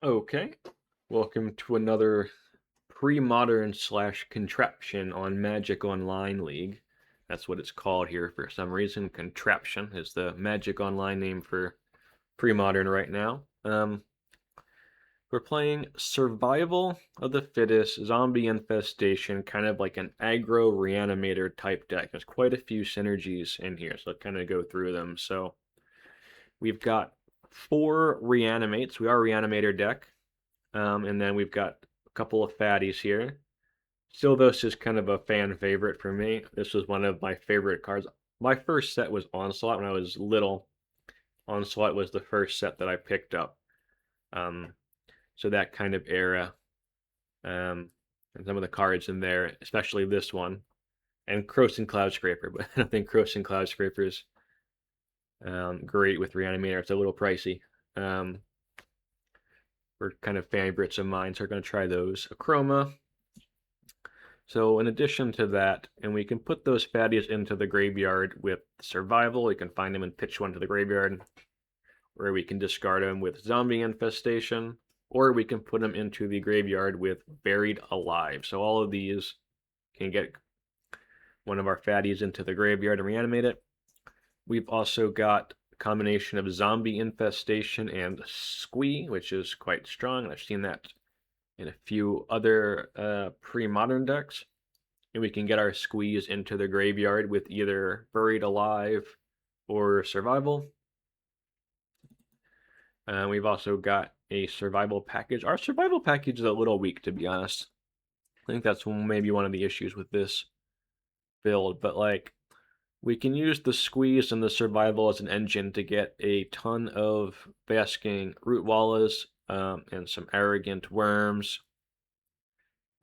Okay, welcome to another pre-modern slash contraption on Magic Online League. That's what it's called here for some reason. Contraption is the Magic Online name for pre-modern right now. We're playing Survival of the Fittest, Zombie Infestation, kind of like an aggro reanimator type deck. There's quite a few synergies in here, so I'll kind of go through them. So we've got 4 reanimates. We are a reanimator deck. And then we've got a couple of fatties here. Silvos is kind of a fan favorite for me. This was one of my favorite cards. My first set was Onslaught when I was little. Onslaught was the first set that I picked up. Um, so that kind of era. And some of the cards in there, especially this one. And Croson Cloud Scraper, but I don't think Croson Cloud Scraper is great with Reanimator. It's a little pricey. Were kind of favorites of mine, so we're going to try those. Akroma. So in addition to that, and we can put those fatties into the graveyard with survival. We can find them and pitch one to the graveyard, or we can discard them with Zombie Infestation, or we can put them into the graveyard with Buried Alive. So all of these can get one of our fatties into the graveyard and reanimate it. We've also got combination of Zombie Infestation and Squee, which is quite strong. I've seen that in a few other pre-modern decks. And we can get our Squeeze into the graveyard with either Buried Alive or Survival. We've also got a Survival package. Our Survival package is a little weak, to be honest. I think that's maybe one of the issues with this build, but like, we can use the Squeeze and the Survival as an engine to get a ton of Basking Rootwallas and some Arrogant Wurms.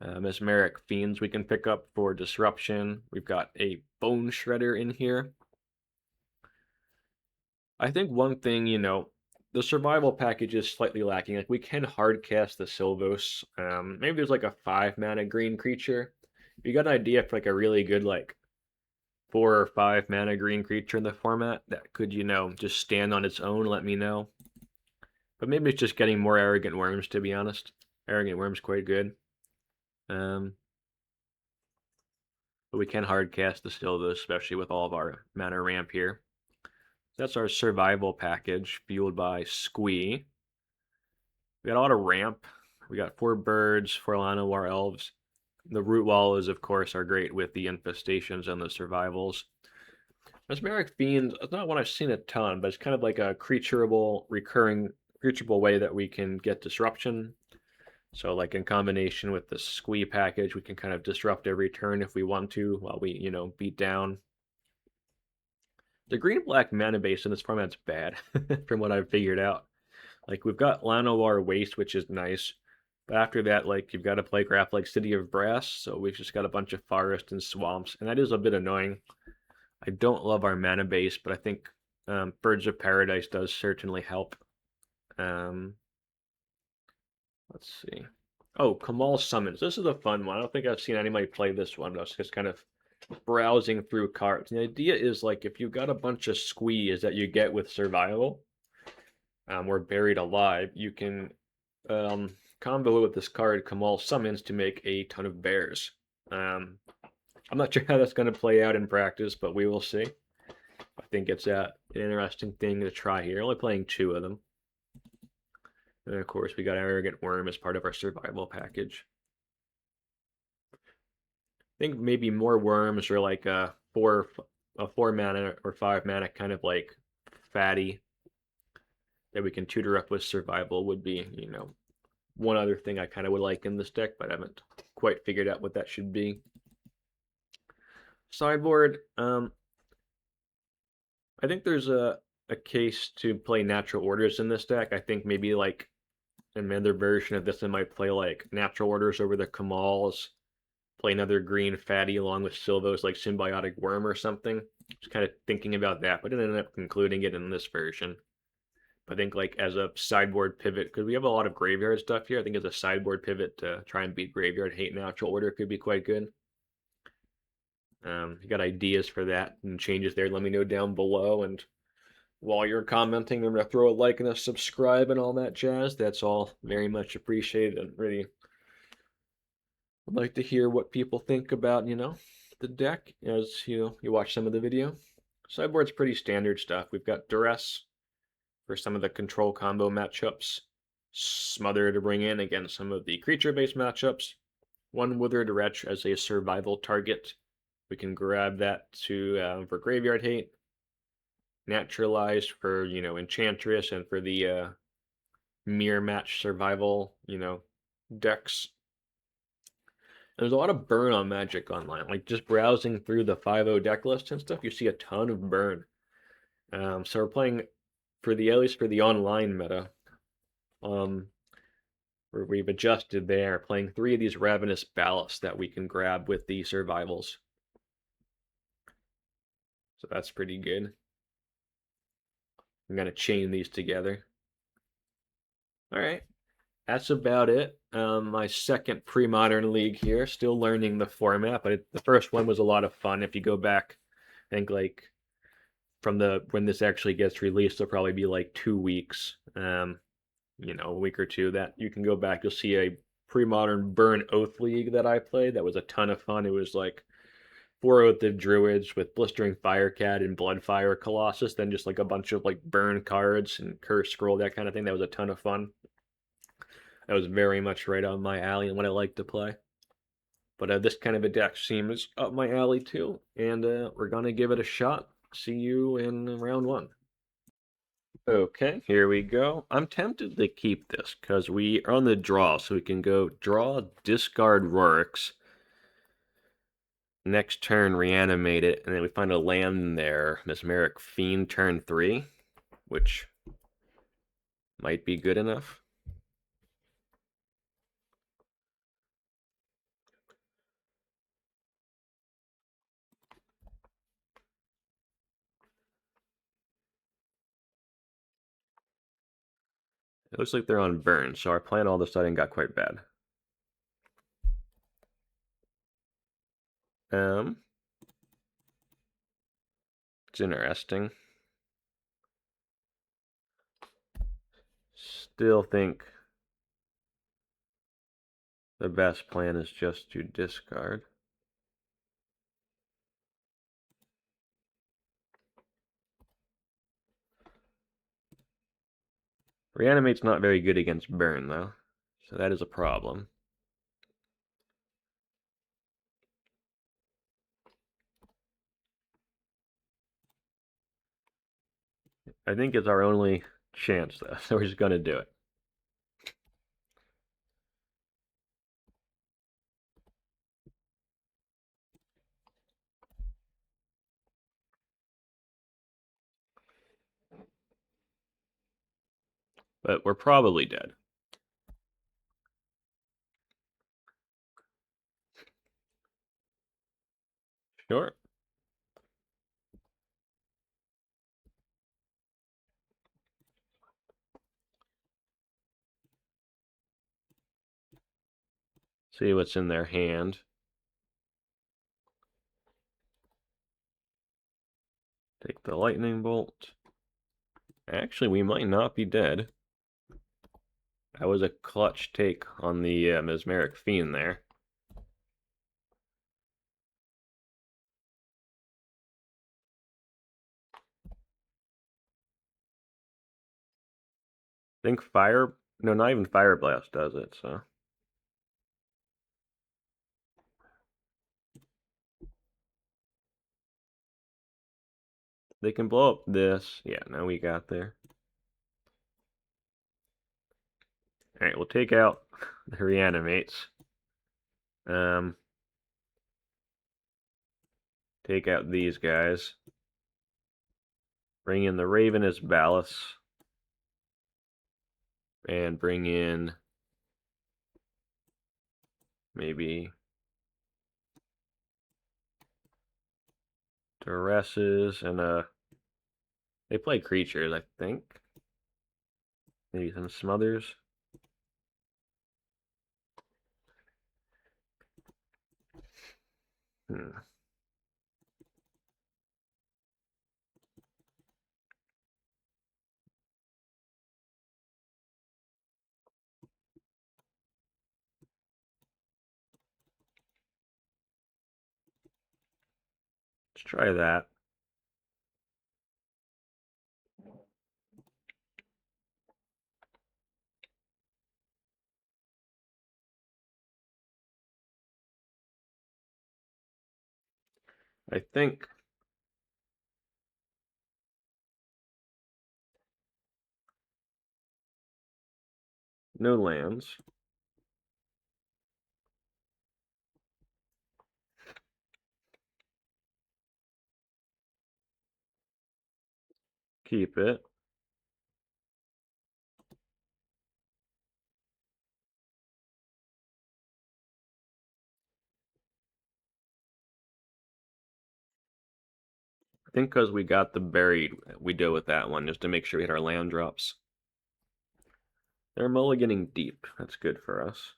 Mesmeric Fiends we can pick up for Disruption. We've got a Bone Shredder in here. I think one thing, the Survival package is slightly lacking. Like, we can hardcast the Silvos. Maybe there's like a 5-mana green creature. If you got an idea for like a really good, like, 4 or 5 mana green creature in the format that could, just stand on its own, let me know. But maybe it's just getting more Arrogant Wurms, to be honest. Arrogant Wurm's quite good. But we can hardcast the Silvos, especially with all of our mana ramp here. That's our Survival package, fueled by Squee. We got a lot of ramp. We got 4 birds, 4 Llanowar Elves. The Rootwallas, of course, are great with the infestations and the survivals. Mesmeric Fiend is not one I've seen a ton, but it's kind of like a recurring creatureable way that we can get disruption. So like in combination with the Squee package, we can kind of disrupt every turn if we want to while we, beat down. The green-black mana base in this format's bad, from what I've figured out. Like, we've got Llanowar Wastes, which is nice. But after that, like, you've got to play craft like City of Brass, so we've just got a bunch of forest and swamps, and that is a bit annoying. I don't love our mana base, but I think Birds of Paradise does certainly help. Let's see. Oh, Kamahl Summons. This is a fun one. I don't think I've seen anybody play this one. I was just kind of browsing through cards. And the idea is, like, if you've got a bunch of squeeze that you get with Survival, or Buried Alive, you can combo with this card, Kamahl Summons, to make a ton of bears. I'm not sure how that's going to play out in practice, but we will see. I think it's an interesting thing to try here. Only playing 2 of them. And of course, we got Arrogant Wurm as part of our Survival package. I think maybe more worms or like a 4 mana or 5 mana kind of like fatty that we can tutor up with Survival would be, one other thing I kind of would like in this deck, but I haven't quite figured out what that should be. Sideboard, I think there's a case to play Natural Orders in this deck. I think maybe like another version of this, I might play like Natural Orders over the Kamahls, play another green fatty along with Silvos, like Symbiotic Worm or something. Just kind of thinking about that, but I ended up including it in this version. I think like as a sideboard pivot, because we have a lot of graveyard stuff here, I think as a sideboard pivot to try and beat graveyard hate Natural Order could be quite good. If you got ideas for that and changes there, let me know down below, and while you're commenting, remember to throw a like and a subscribe and all that jazz. That's all very much appreciated, and really would like to hear what people think about, the deck as you watch some of the video. Sideboard's pretty standard stuff. We've got Duress for some of the control combo matchups, Smother to bring in against some of the creature-based matchups, one Withered Wretch as a survival target. We can grab that to for graveyard hate. Naturalize for Enchantress and for the mirror match survival decks. There's a lot of burn on Magic Online. Like just browsing through the 5.0 deck list and stuff, you see a ton of burn. So we're playing at least for the online meta. Where we've adjusted there, playing 3 of these Ravenous Baloths that we can grab with the survivals. So that's pretty good. I'm gonna chain these together. All right, that's about it. My second pre-modern league here, still learning the format, but the first one was a lot of fun. If you go back, I think like from when this actually gets released, it'll probably be like 2 weeks. A week or two that you can go back. You'll see a pre-modern Burn Oath League that I played. That was a ton of fun. It was like 4 Oath of Druids with Blistering Firecat and Bloodfire Colossus, then just like a bunch of like burn cards and Curse Scroll, that kind of thing. That was a ton of fun. That was very much right on my alley and what I like to play. But this kind of a deck seems up my alley too, and we're gonna give it a shot. See you in round 1. Okay, here we go. I'm tempted to keep this because we are on the draw, so we can go draw, discard Rorix. Next turn, reanimate it, and then we find a land there. Mesmeric Fiend turn 3, which might be good enough. It looks like they're on burn, so our plan all of a sudden got quite bad. It's interesting. Still think the best plan is just to discard. Reanimate's not very good against burn, though, so that is a problem. I think it's our only chance, though, so we're just going to do it. But we're probably dead. Sure. See what's in their hand. Take the lightning bolt. Actually, we might not be dead. That was a clutch take on the Mesmeric Fiend there. I think no, not even Fire Blast does it, so. They can blow up this. Yeah, now we got there. Alright, we'll take out the Reanimates. Take out these guys. Bring in the Ravenous Baloth. And bring in maybe Duresses and they play creatures, I think. Maybe some Smothers. Hmm. Let's try that. I think no lands. Keep it. I think because we got the buried, we deal with that one just to make sure we hit our land drops. They're mulliganing deep. That's good for us.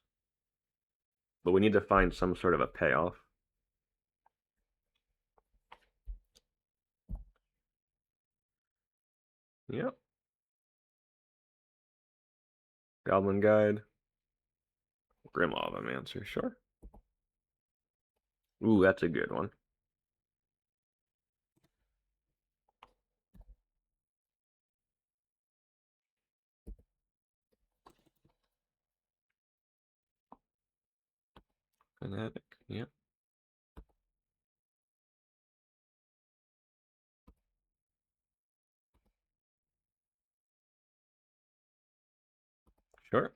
But we need to find some sort of a payoff. Yep. Goblin Guide. Grimoire sure. Ooh, that's a good one. Fanatic, yep. Sure.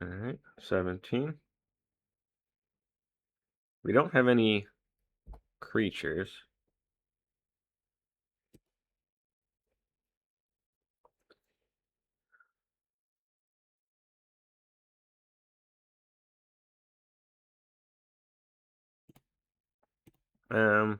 All right, 17. We don't have any creatures. Um,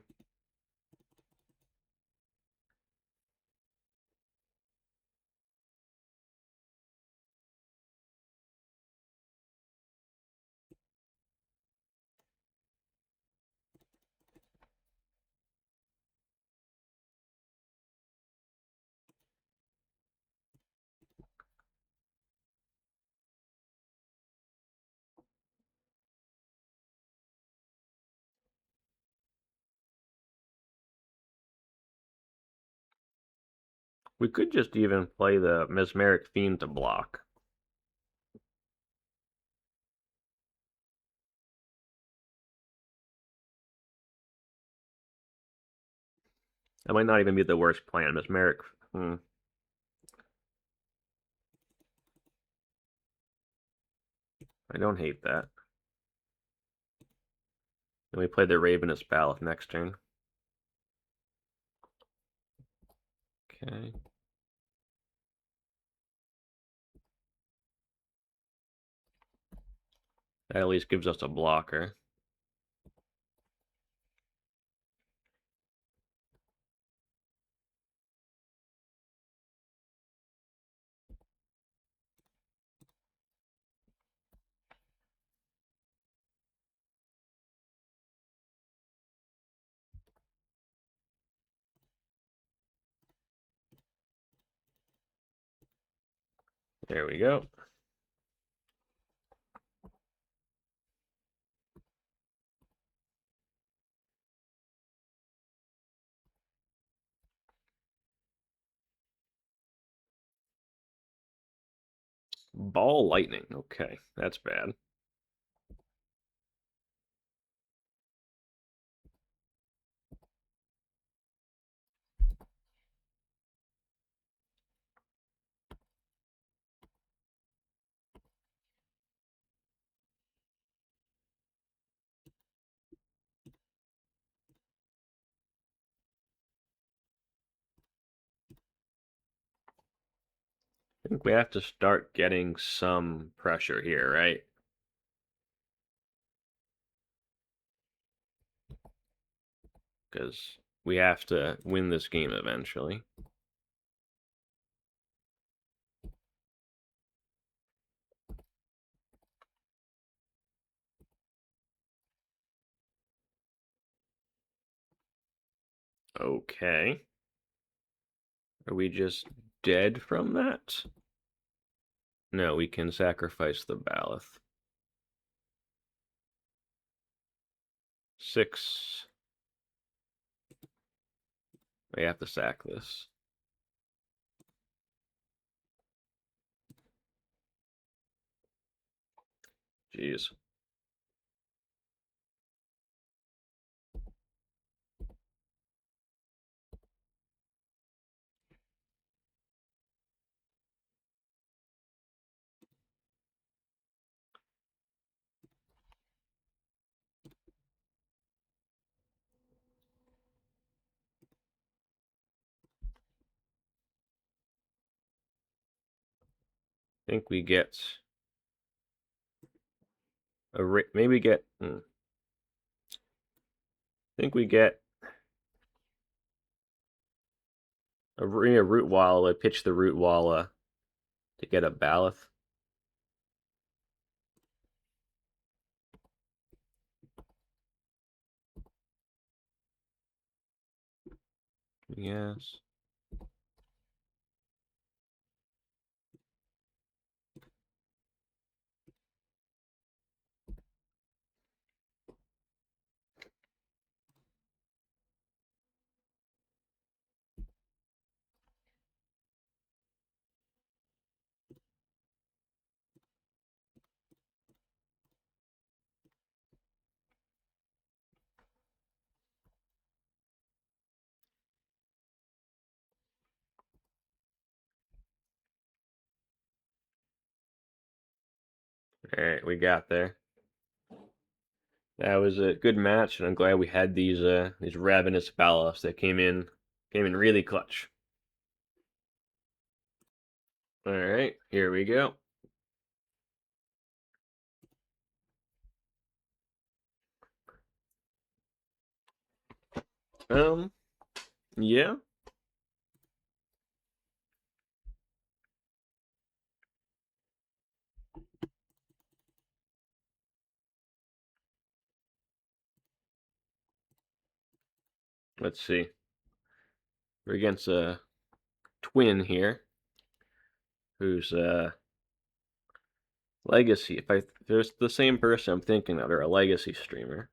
we could just even play the Mesmeric Fiend to block. That might not even be the worst plan. Mesmeric. I don't hate that. And we play the Ravenous Baloth next turn. Okay. That at least gives us a blocker. There we go. Ball lightning. Okay, that's bad. I think we have to start getting some pressure here, right? Because we have to win this game eventually. Okay. Are we just dead from that? No, we can sacrifice the Baloth. 6. We have to sack this. Jeez. I think we get maybe get. I think we get a Rootwalla. Pitch the Rootwalla to get a Baloth. Yes. All right, we got there. That was a good match, and I'm glad we had these Ravenous Baloths that came in really clutch. All right, here we go. Yeah. Let's see. We're against a twin here, who's legacy. If there's the same person I'm thinking of, they're a legacy streamer.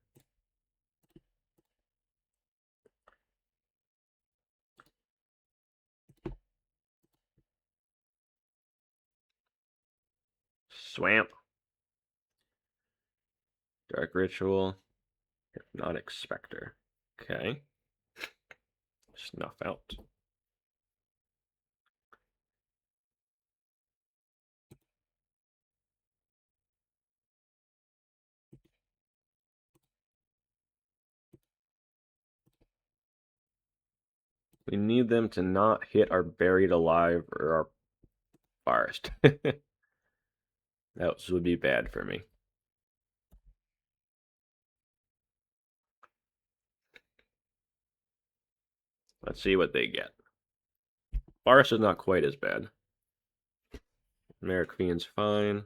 Swamp. Dark Ritual. Hypnotic Spectre. Okay. Snuff out. We need them to not hit our Buried Alive or our Forest. That would be bad for me. Let's see what they get. Forest is not quite as bad. Mesmeric Fiend's fine.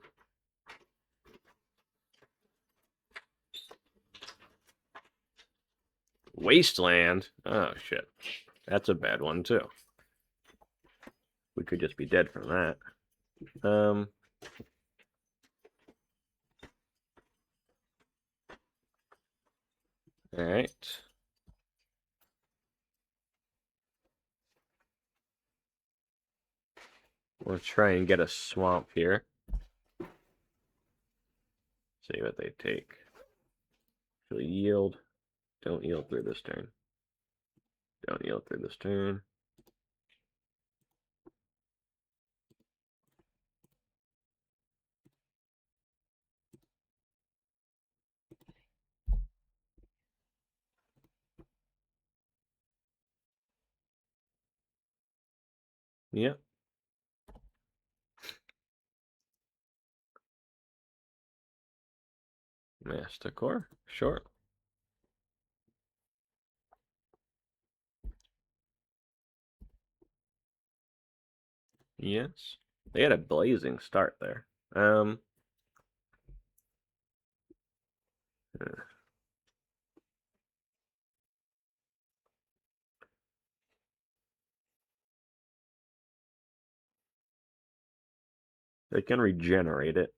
Wasteland? Oh, shit. That's a bad one, too. We could just be dead from that. Alright. We'll try and get a swamp here. See what they take. Actually, yield. Don't yield through this turn. Don't yield through this turn. Yep. Masticore, sure. Yes. They had a blazing start there. They can regenerate it.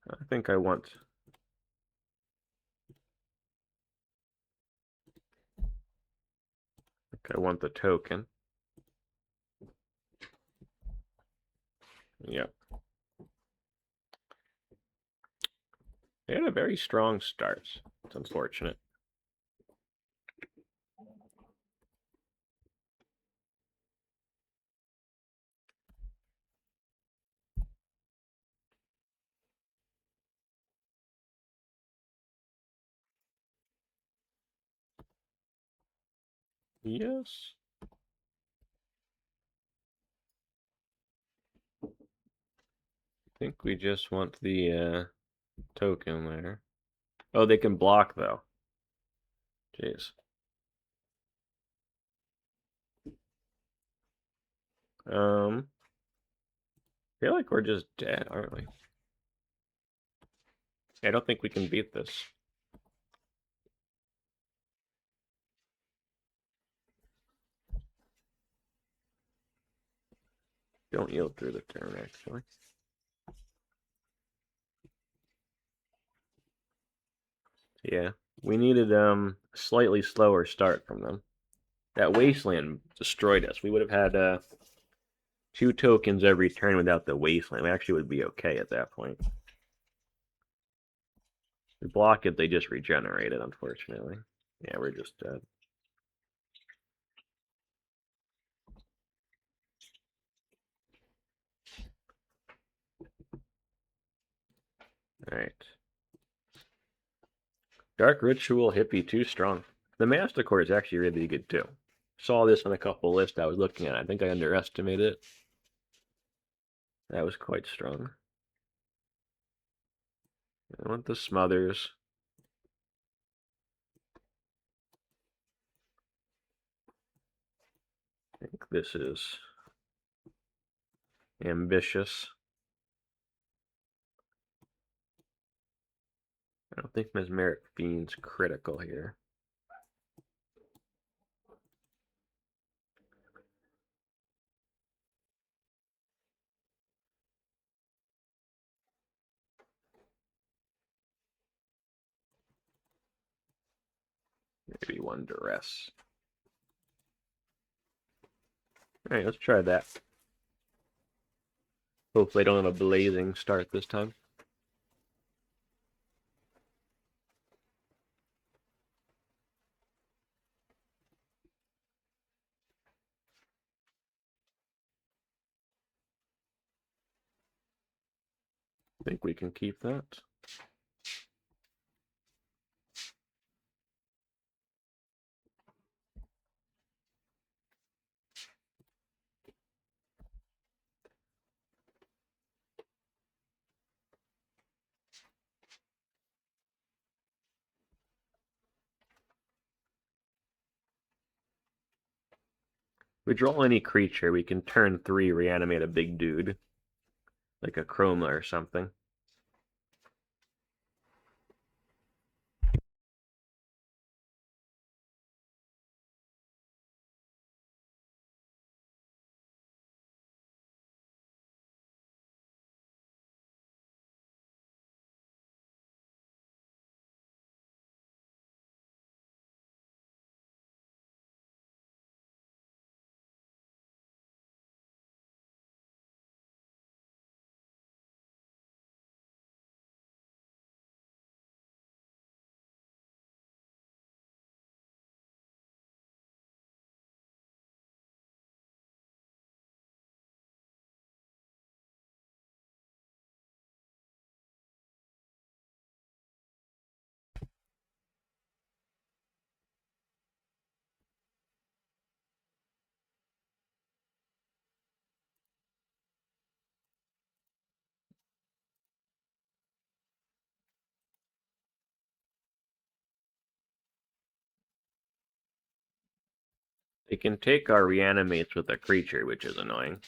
I think I want the token. Yep. They had a very strong start. It's unfortunate. Yes. I think we just want the token there. Oh, they can block though. Jeez. I feel like we're just dead, aren't we? I don't think we can beat this. Don't yield through the turn, actually. Yeah, we needed a slightly slower start from them. That Wasteland destroyed us. We would have had 2 tokens every turn without the Wasteland. We actually would be okay at that point. We block it, they just regenerate it, unfortunately. Yeah, we're just dead. Alright. Dark Ritual Hippie, too strong. The Masticore is actually really good, too. Saw this on a couple lists I was looking at. I think I underestimated it. That was quite strong. I want the Smothers. I think this is ambitious. I don't think Mesmeric Fiend's critical here. Maybe 1 Duress. Alright, let's try that. Hopefully I don't have a blazing start this time. I think we can keep that. We draw any creature, we can turn 3 reanimate a big dude. Like Akroma or something. They can take our reanimates with a creature, which is annoying.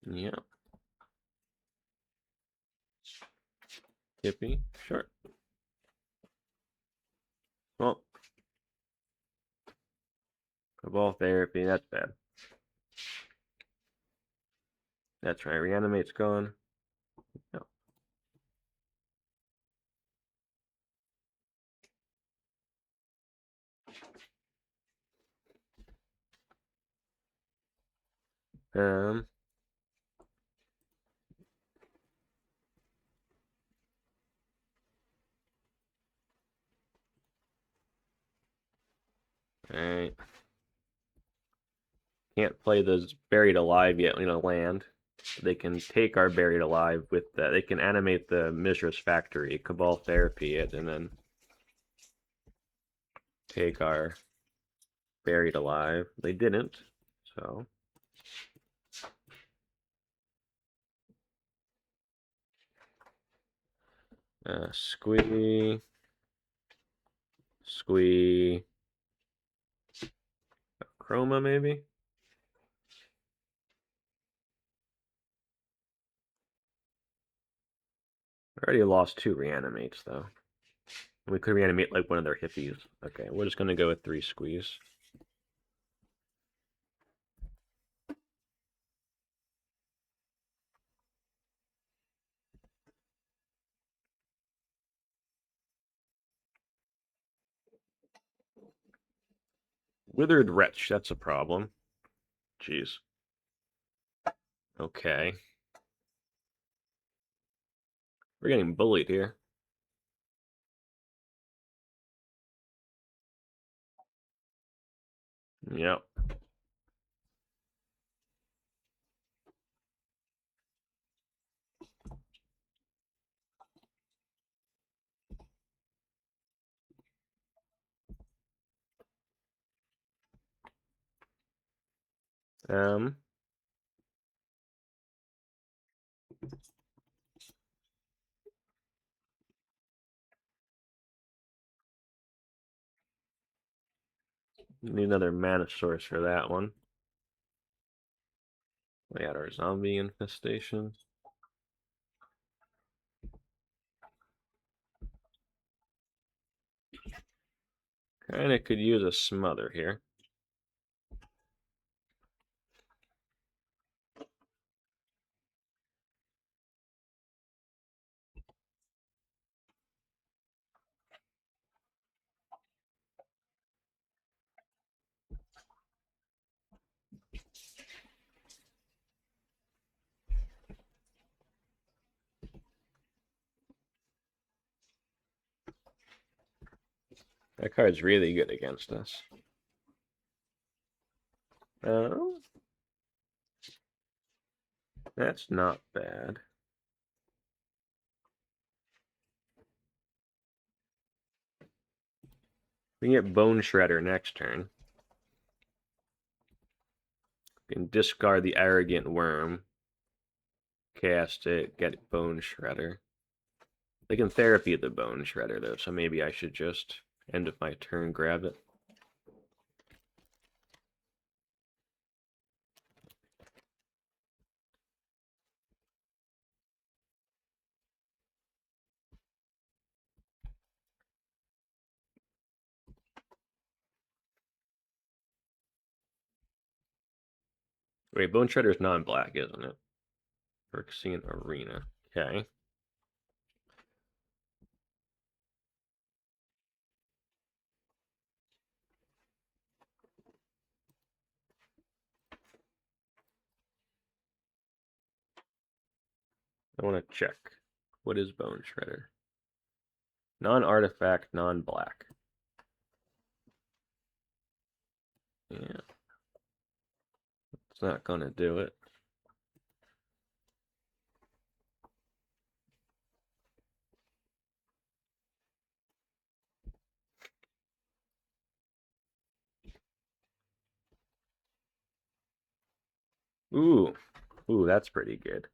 Yeah. Hippie, sure. Well, Cabal Therapy, that's bad. That's right, Reanimate's gone. No. Um, Alright. Can't play those Buried Alive yet in a land. They can take our Buried Alive with that. They can animate the Mishra's Factory, Cabal Therapy it, and then take our Buried Alive. They didn't, so. Squee. Squee. Akroma, maybe? Already lost 2 Reanimates, though. We could reanimate like one of their hippies. Okay, we're just gonna go with 3 Squees. Withered Wretch, that's a problem. Jeez. Okay. We're getting bullied here. Yep. Um, Need another mana source for that one. We got our Zombie Infestation. Kinda could use a Smother here. That card's really good against us. That's not bad. We can get Bone Shredder next turn. We can discard the Arrogant Wurm. Cast it, get Bone Shredder. They can therapy the Bone Shredder, though, so maybe I should just end of my turn grab it. Wait, Bone Shredder is non-black, isn't it? Phyrexian Arena. Okay. I want to check. What is Bone Shredder? Non-artifact, non-black. Yeah. It's not gonna do it. Ooh. Ooh, that's pretty good.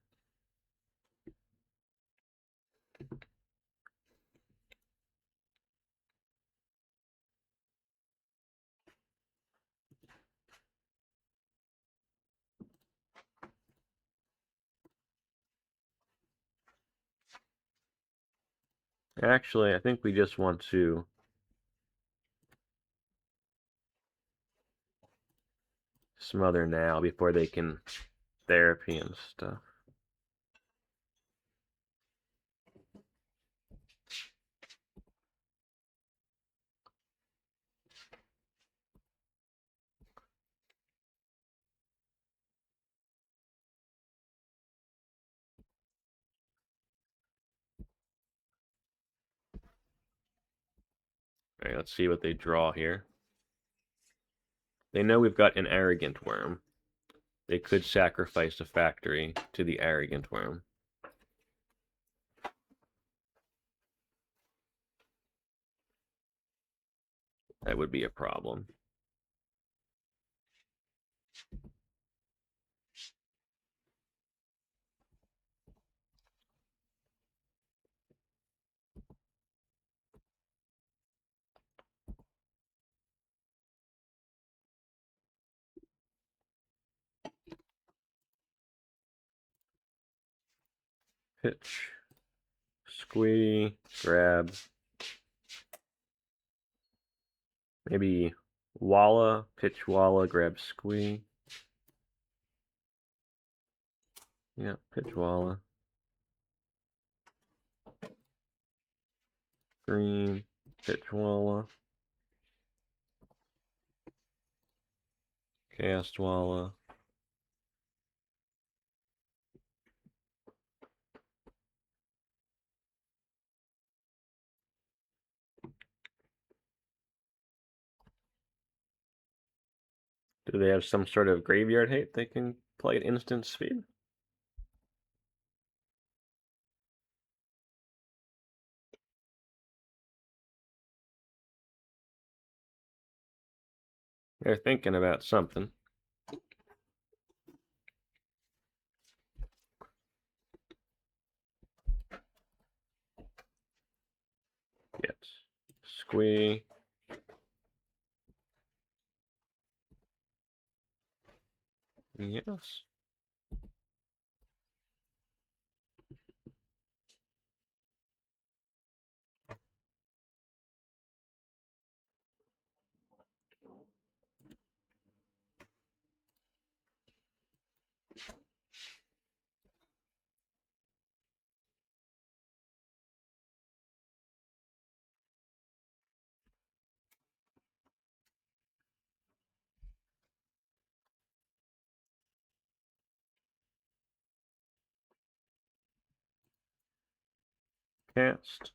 Actually, I think we just want to smother now before they can therapy and stuff. Alright, let's see what they draw here. They know we've got an Arrogant Wurm. They could sacrifice a factory to the Arrogant Wurm. That would be a problem. Pitch. Squee. Grab. Maybe Walla. Pitch Walla. Grab Squee. Yeah, pitch Walla. Green. Pitch Walla. Cast Walla. Do they have some sort of graveyard hate they can play at instant speed? They're thinking about something. Yes. Squee. Yes. Cast.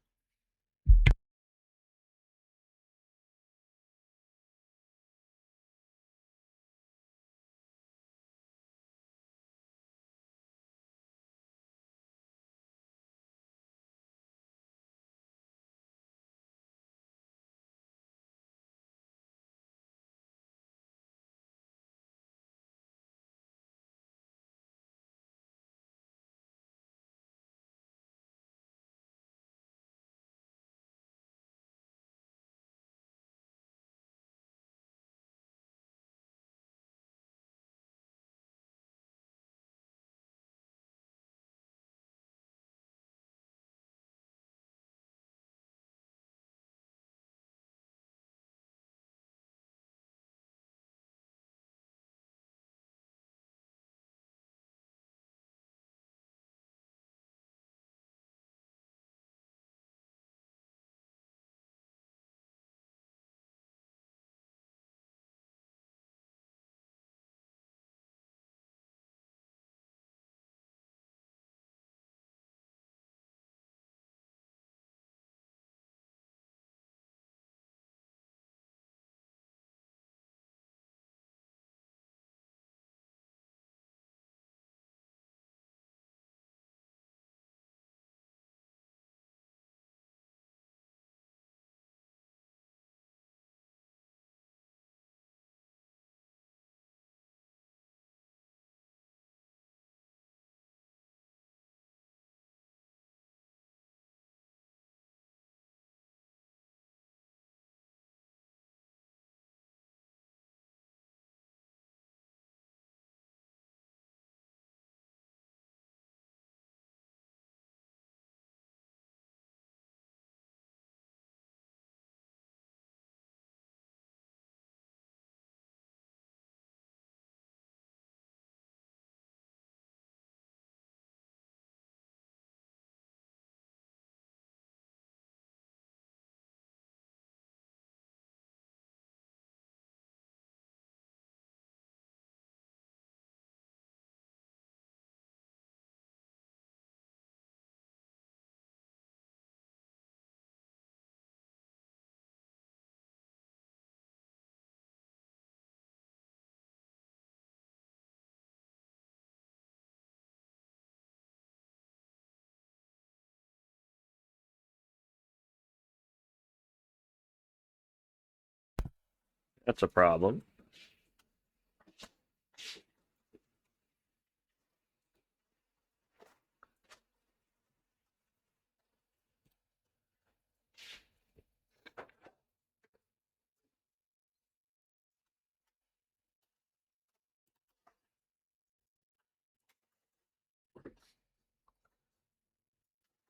That's a problem.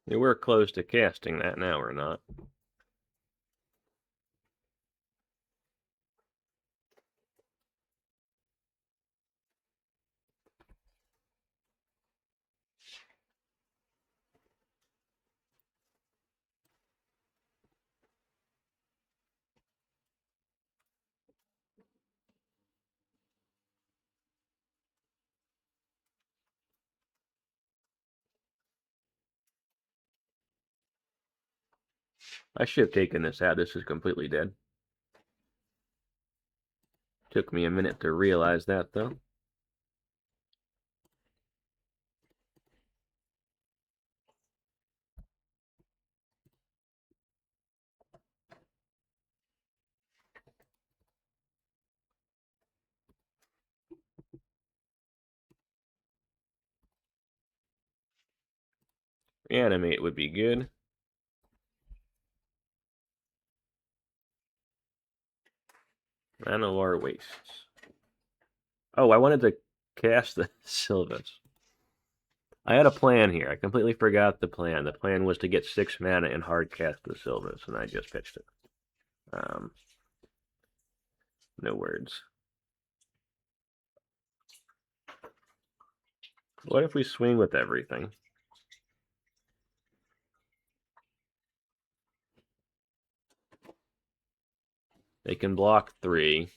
Yeah, we're close to casting that now, we're not. I should have taken this out. This is completely dead. Took me a minute to realize that, though. Reanimate would be good. Llanowar Wastes. Oh, I wanted to cast the Silvos. I had a plan here. I completely forgot the plan. The plan was to get 6 mana and hard cast the Silvos, and I just pitched it. No words. What if we swing with everything? They can block 3.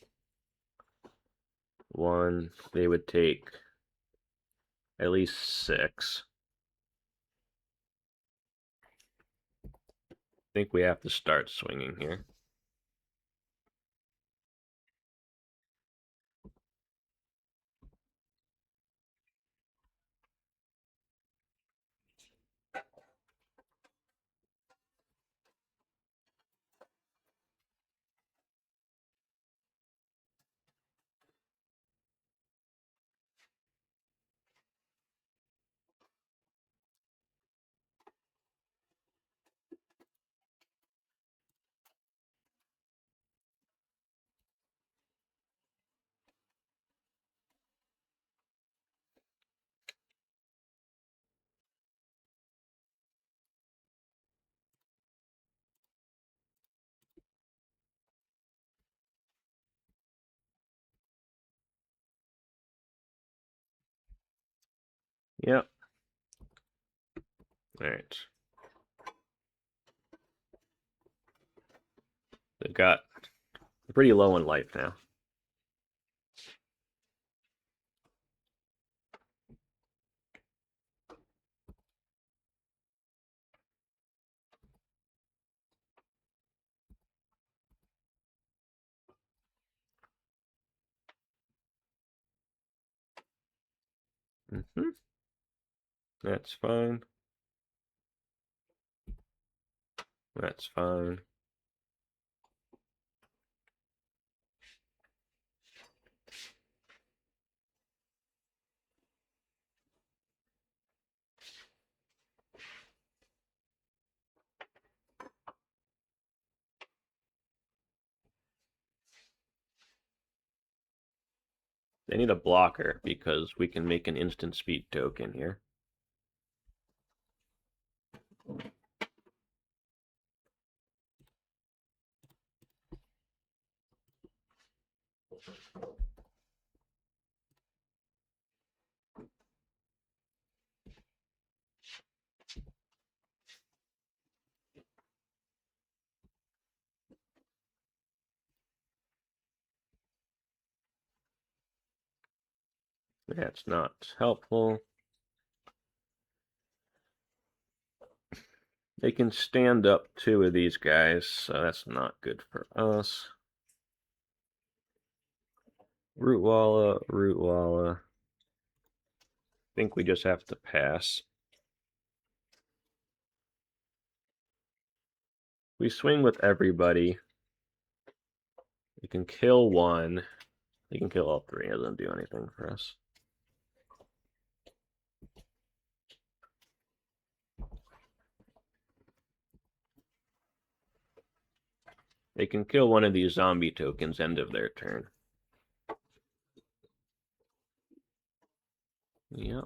1, they would take at least 6. I think we have to start swinging here. Yep. Alright. They've got pretty low in life now. That's fine. That's fine. They need a blocker because we can make an instant speed token here. That's not helpful. They can stand up 2 of these guys, so that's not good for us. Rootwalla, Rootwalla. I think we just have to pass. We swing with everybody. You can kill one. You can kill all three. It doesn't do anything for us. They can kill one of these zombie tokens end of their turn. Yep.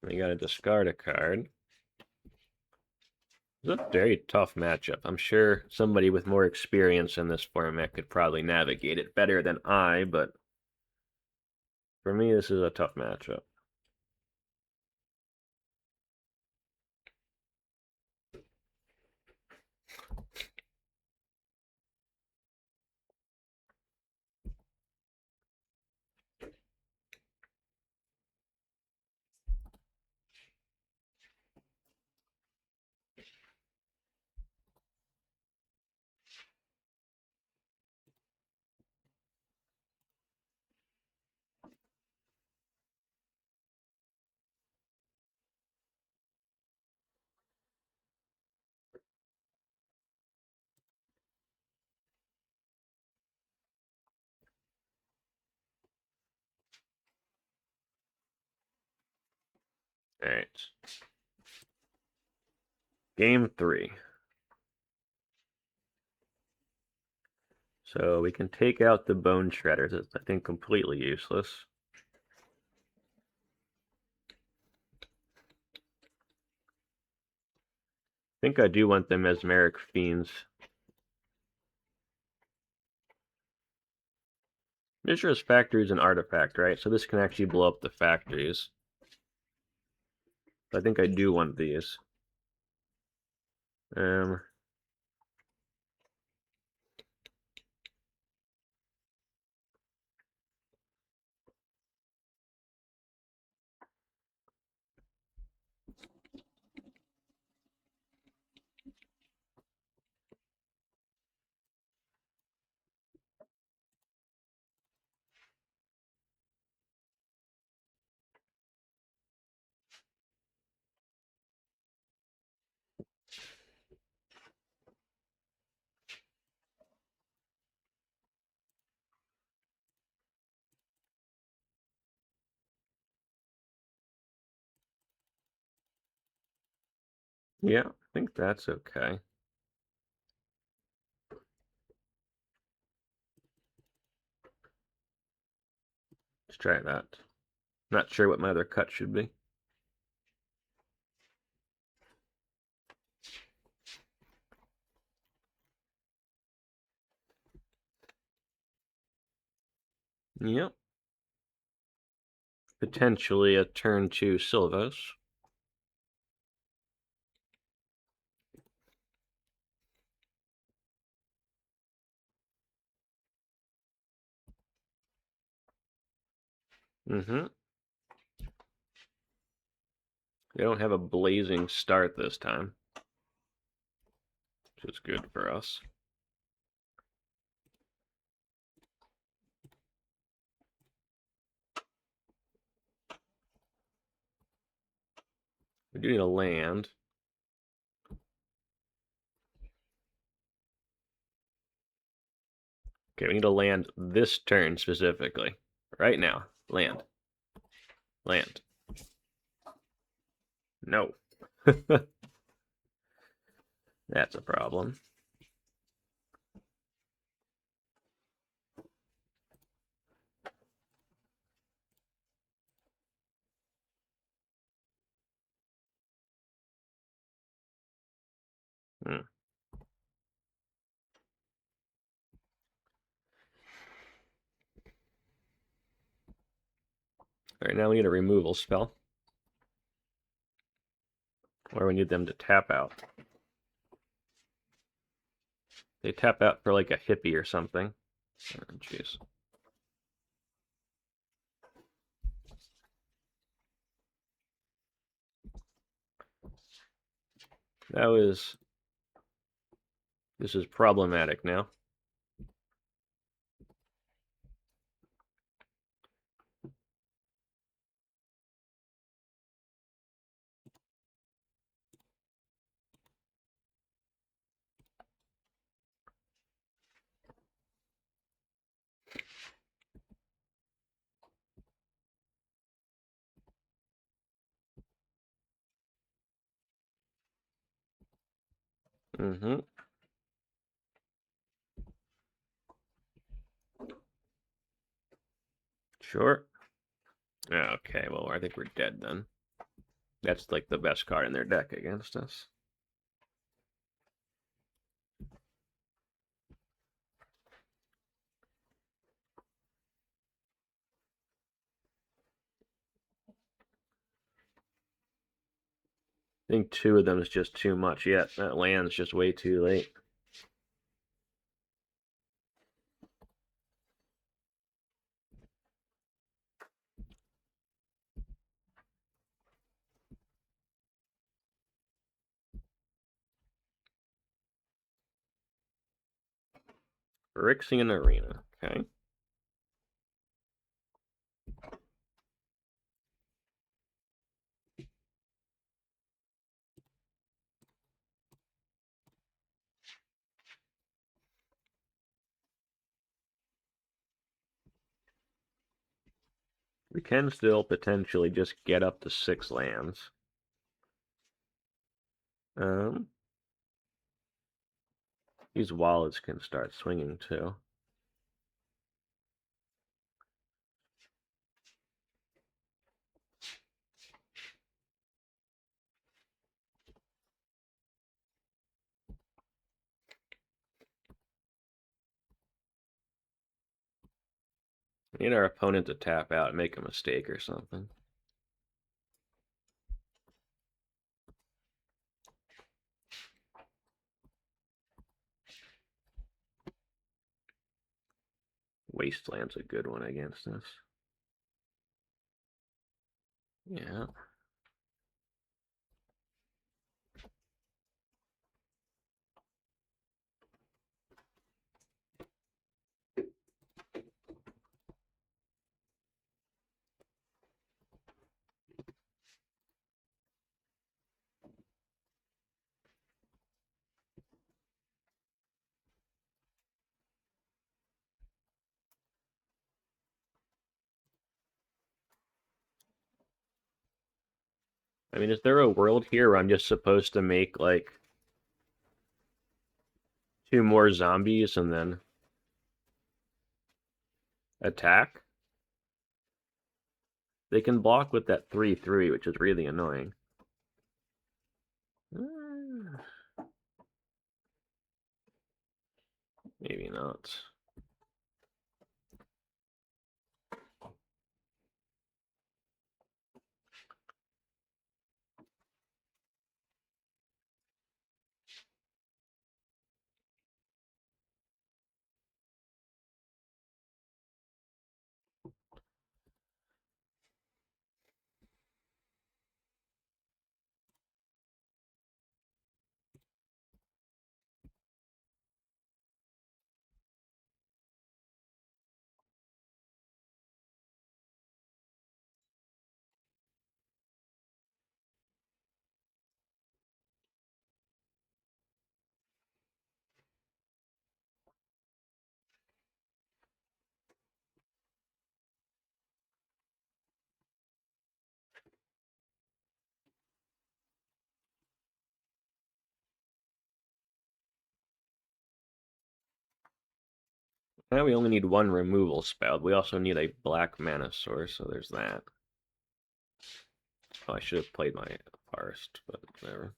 We gotta discard a card. It's a very tough matchup. I'm sure somebody with more experience in this format could probably navigate it better than I, but for me, this is a tough matchup. All right. Game 3. So we can take out the Bone Shredders. It's, I think, completely useless. I think I do want the Mesmeric Fiends. Mishra's Factory is an artifact, right? So this can actually blow up the factories. I think I do want these. Yeah, I think that's okay. Let's try that. Not sure what my other cut should be. Yep. Potentially a turn to Silvos. Mm-hmm. They don't have a blazing start this time, which is good for us. We do need a land. Okay, we need to land this turn specifically. Right now. Land. Land. No. That's a problem. Hmm. Alright, now we need a removal spell. Or we need them to tap out. They tap out for like a hippie or something. Oh, jeez. That was... This is problematic now. Mm-hmm. Sure. Okay, well, I think we're dead then. That's like the best card in their deck against us. I think 2 of them is just too much yet. That land's just way too late. Phyrexian Arena. Okay. We can still potentially just get up to 6 lands. These wallets can start swinging too. We need our opponent to tap out and make a mistake or something. Wasteland's a good one against us. Yeah. I mean, is there a world here where I'm just supposed to make, like, 2 more zombies and then attack? They can block with that 3/3, which is really annoying. Maybe not. Now we only need 1 removal spell. We also need a black mana source, so there's that. Oh, I should have played my forest, but whatever.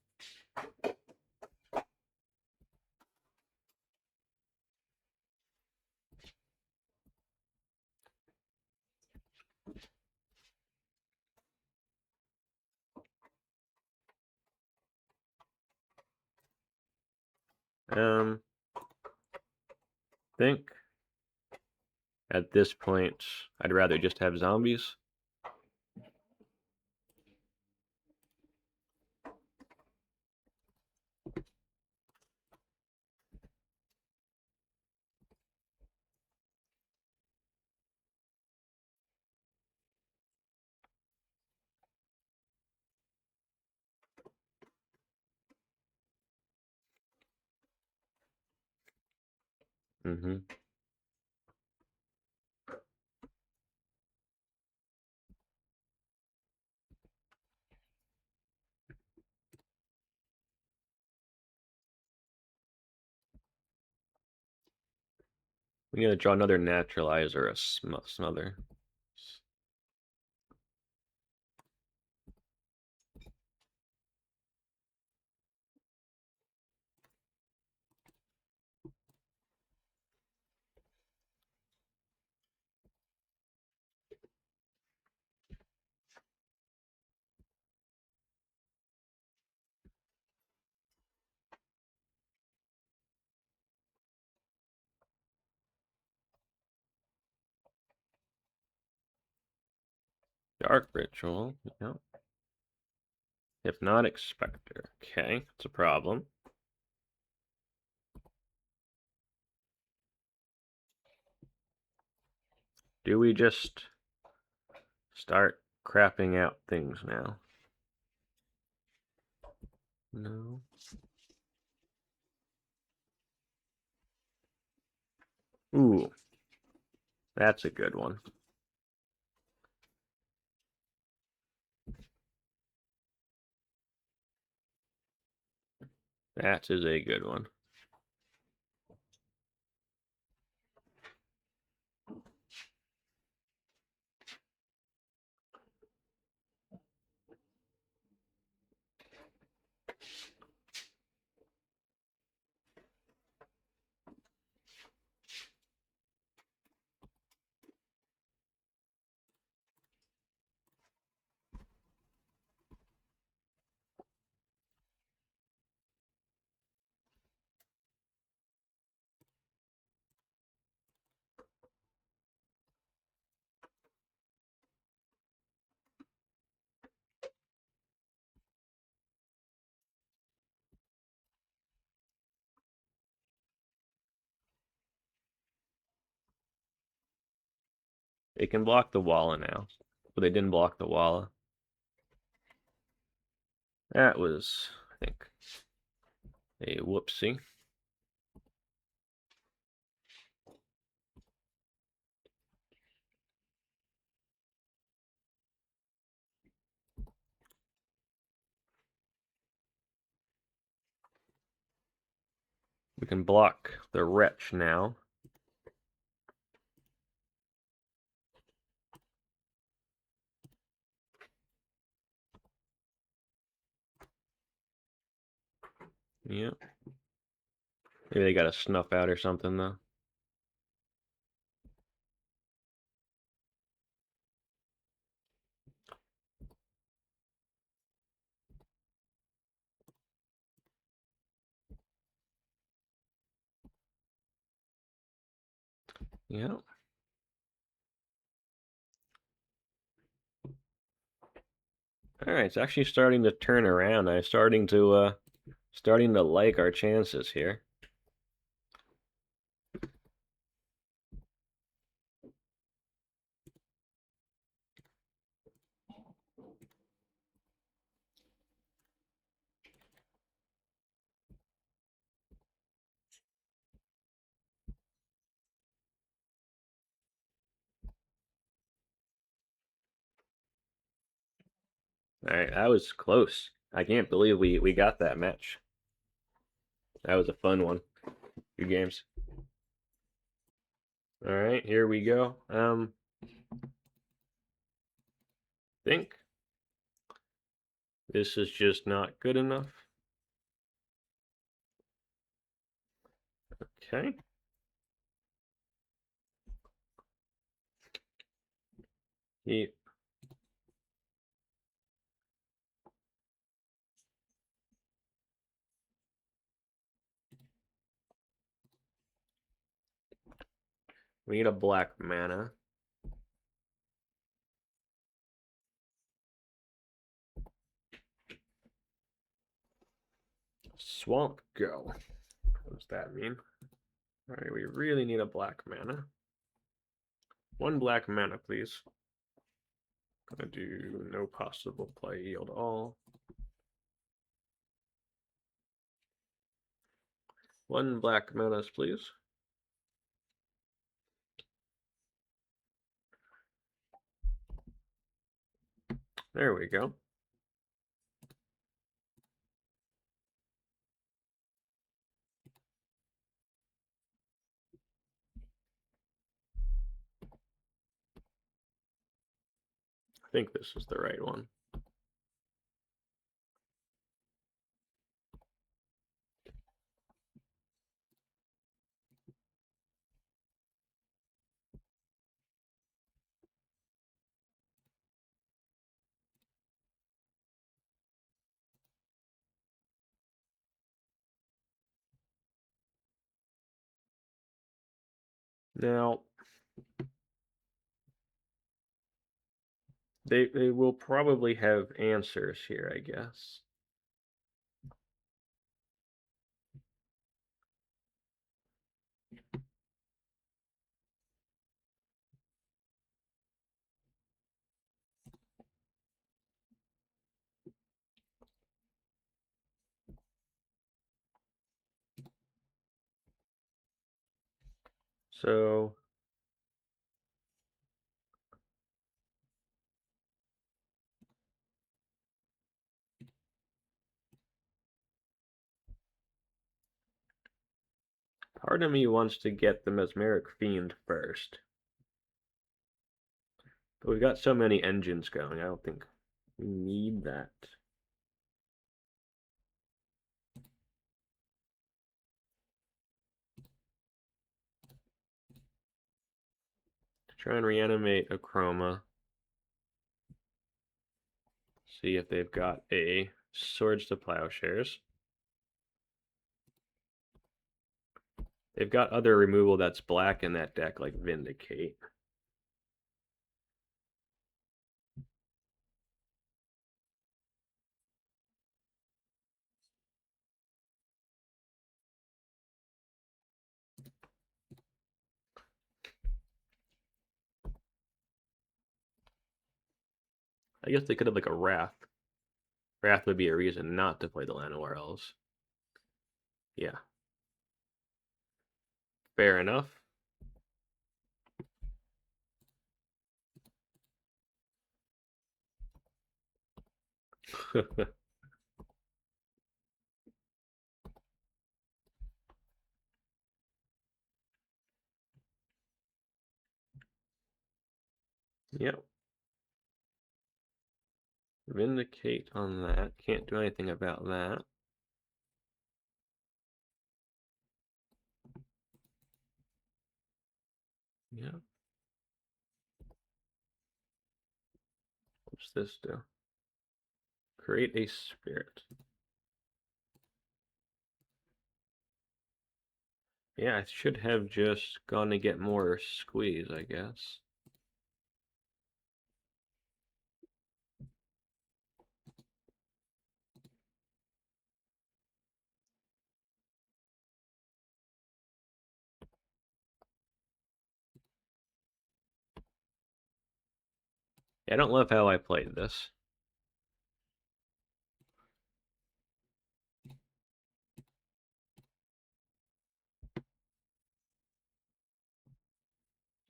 Think at this point I'd rather just have zombies. Mm-hmm. We need to draw another Naturalize or a Smother. Dark Ritual, yeah. Hypnotic Spectre, okay, that's a problem. Do we just start crapping out things now? No. Ooh, that's a good one. That is a good one. They can block the Walla now, but they didn't block the Walla. That was, I think, a whoopsie. We can block the Wretch now. Yep. Maybe they got a snuff out or something, though. Yep. All right, it's actually starting to turn around. I'm starting to like our chances here. All right, that was close. I can't believe we got that match. That was a fun one. Good games. All right, here we go. Think this is just not good enough. Okay. He We need a black mana. Swamp Go. What does that mean? All right, we really need a black mana. One black mana, please. Gonna do no possible play, yield all. One black mana, please. There we go. I think this is the right one. Now, they will probably have answers here, I guess. So part of me wants to get the Mesmeric Fiend first. But we've got so many engines going, I don't think we need that. Try and reanimate Akroma. See if they've got a Swords to Plowshares. They've got other removal that's black in that deck, like Vindicate. I guess they could have like a Wrath. Wrath would be a reason not to play the Llanowar Elves. Yeah. Fair enough. Yep. Vindicate on that. Can't do anything about that. Yeah. What's this do? Create a spirit. Yeah, I should have just gone to get more squeeze, I guess. Yeah, I don't love how I played this.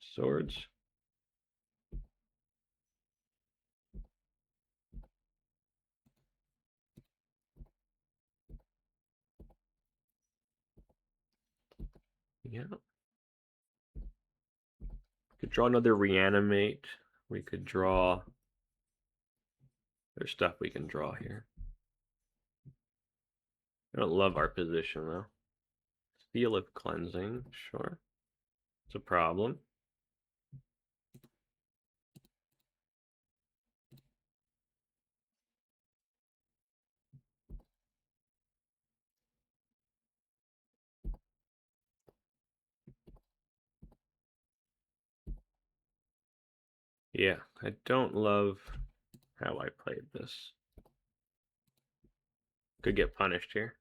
Swords. Yeah. Could draw another Reanimate. We could draw... There's stuff we can draw here. I don't love our position, though. Seal of Cleansing, sure. It's a problem. Yeah, I don't love how I played this. Could get punished here.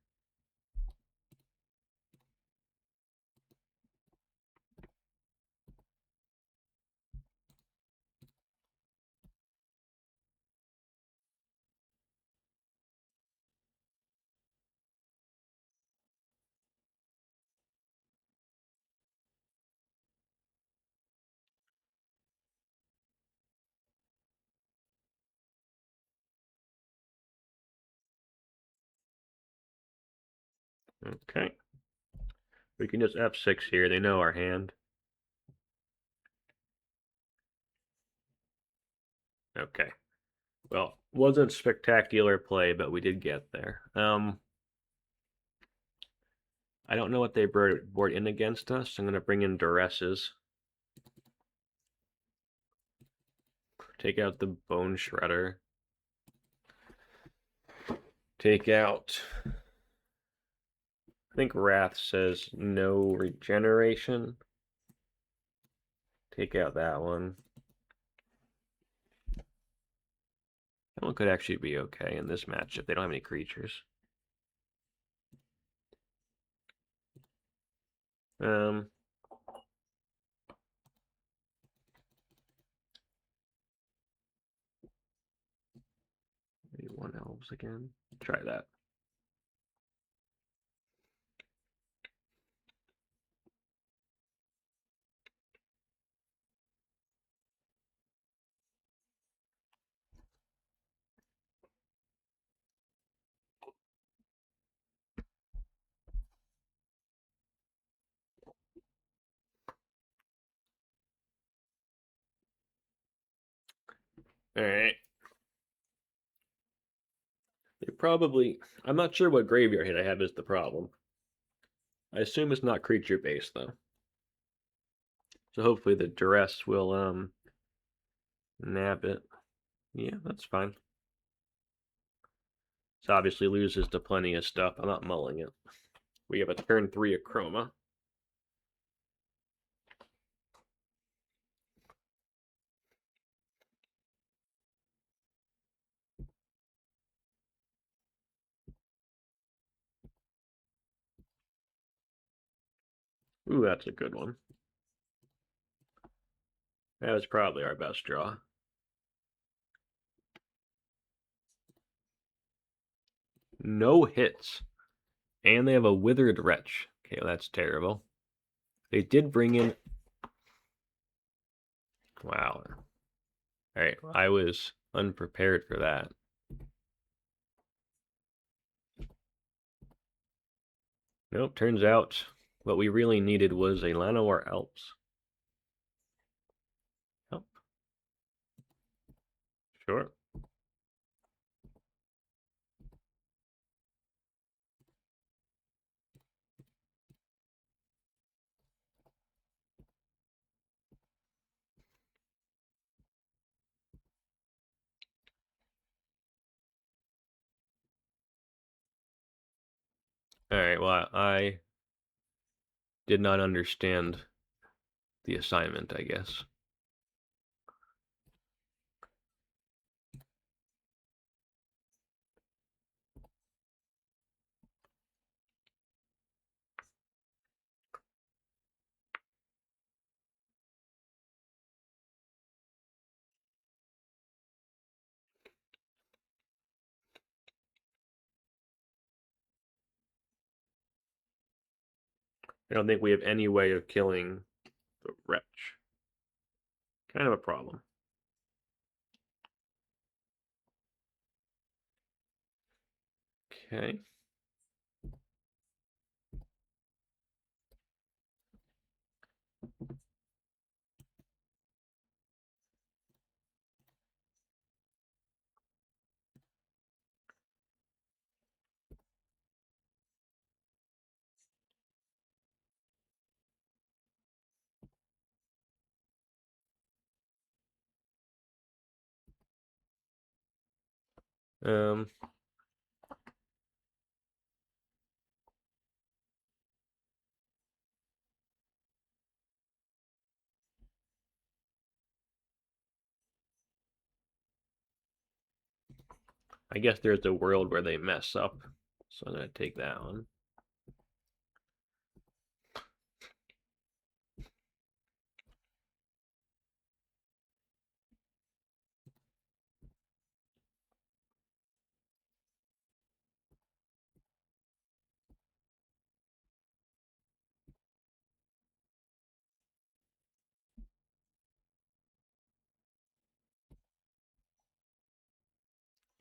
Okay. We can just F6 here. They know our hand. Okay. Well, wasn't spectacular play, but we did get there. I don't know what they board in against us. I'm going to bring in Duresses. Take out the Bone Shredder. Take out... I think Wrath says no regeneration. Take out that one. That one could actually be okay in this match if they don't have any creatures. Maybe 1 elves again. Try that. All right. They probably... I'm not sure what graveyard hit I have is the problem. I assume it's not creature based though. So hopefully the Duress will nab it. Yeah, that's fine. This obviously loses to plenty of stuff. I'm not mulling it. We have a turn 3 Akroma. Ooh, that's a good one. That was probably our best draw. No hits. And they have a Withered Wretch. Okay, well, that's terrible. They did bring in... Wow. Alright, I was unprepared for that. Nope, turns out what we really needed was a Llanowar Elves. Yep. Sure. Alright, well, I did not understand the assignment, I guess. I don't think we have any way of killing the Wretch. Kind of a problem. Okay. Um, I guess there's a world where they mess up, so I'm gonna take that one.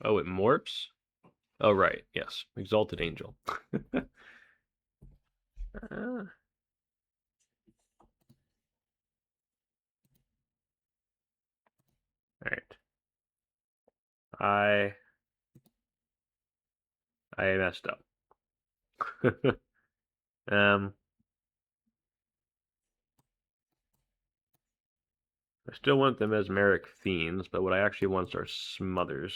Oh, it morphs? Oh, right. Yes. Exalted Angel. All right. I messed up. I still want the Mesmeric Fiends, but what I actually want are Smothers.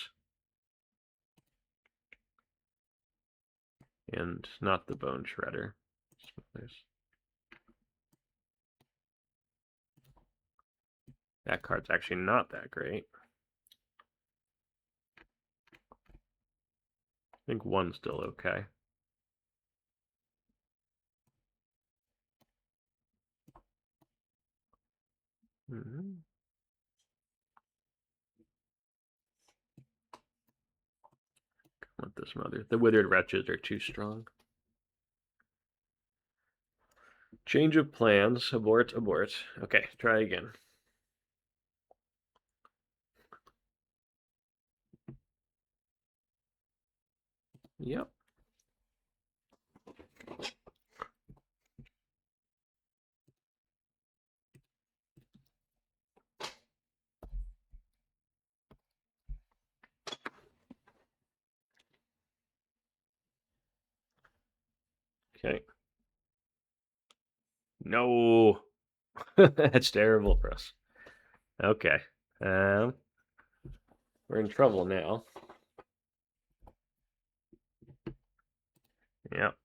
And not the Bone Shredder. Smothers. That card's actually not that great. I think one's still okay. Mm-hmm. With this Mother. The Withered Wretches are too strong. Change of plans. Abort, abort. Okay, try again. Yep. Okay. No. That's terrible for us. Okay. We're in trouble now. Yep.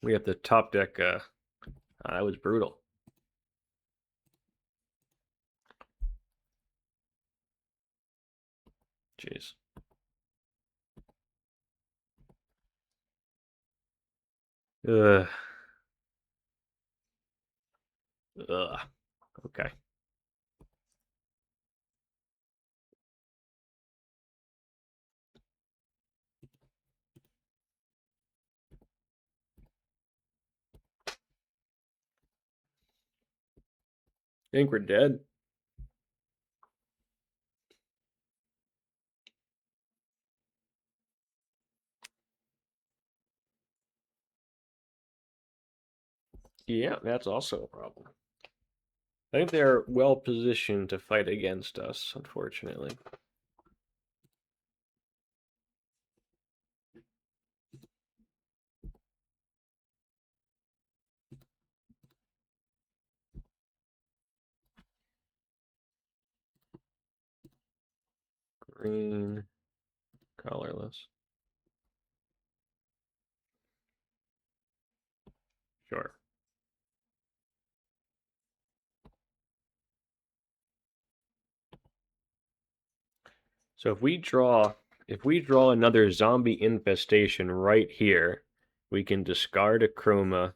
We have the top deck. That was brutal. Jeez. Ugh. Ugh. Okay. I think we're dead. Yeah, that's also a problem. I think they're well positioned to fight against us, unfortunately. Green, colorless. Sure. So if we draw another zombie infestation right here, we can discard Akroma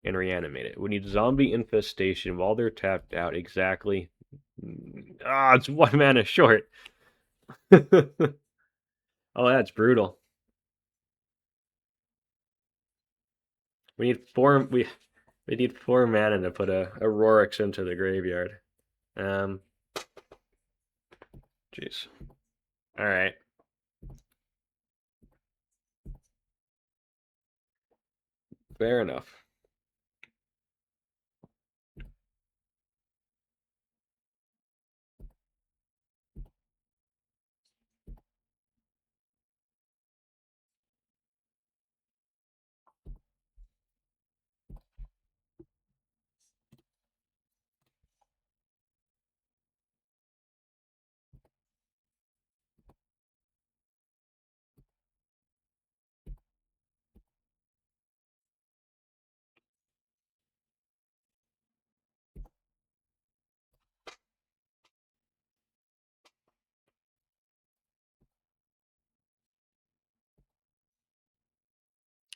and reanimate it. We need zombie infestation while they're tapped out exactly. Ah, it's 1 mana short. Oh, that's brutal. We need 4 we need 4 mana to put a Rorix into the graveyard. Jeez. All right. Fair enough.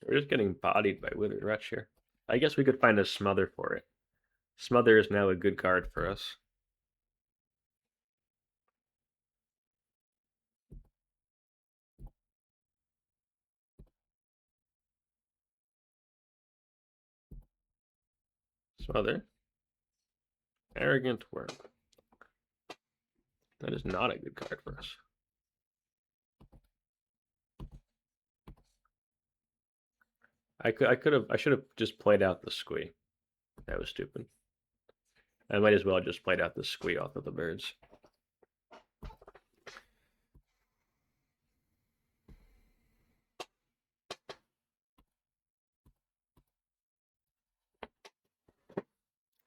We're just getting bodied by Withered Wretch here. I guess we could find a Smother for it. Smother is now a good card for us. Smother. Arrogant Wurm. That is not a good card for us. I should have just played out the Squee. That was stupid. I might as well just played out the Squee off of the birds.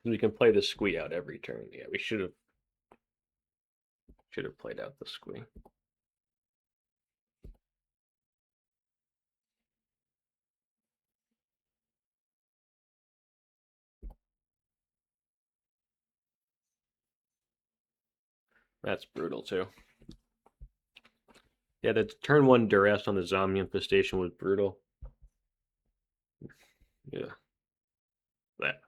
We can play the Squee out every turn. Yeah, we should have played out the Squee. That's brutal too. Yeah, the turn 1 Duress on the Zombie Infestation was brutal. Yeah. That.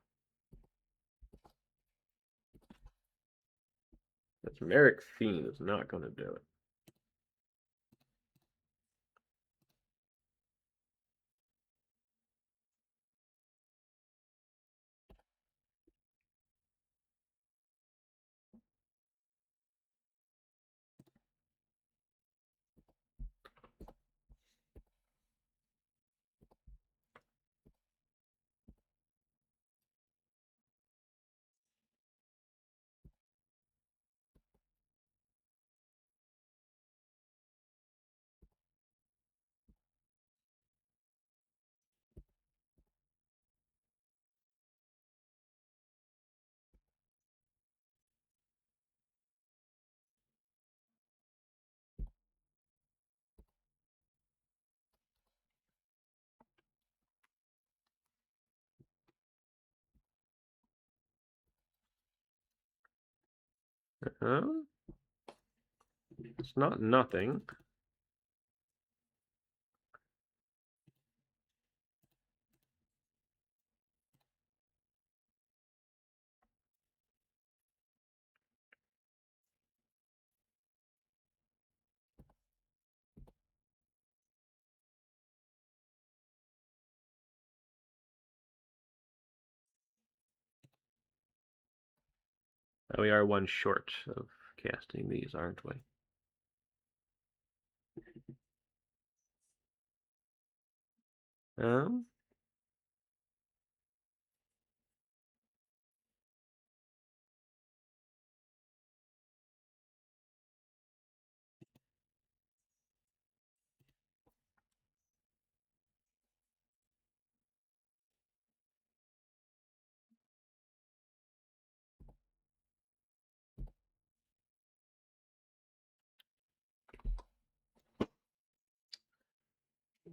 Mesmeric Fiend is not going to do it. It's not nothing. We are one short of casting these, aren't we? Um,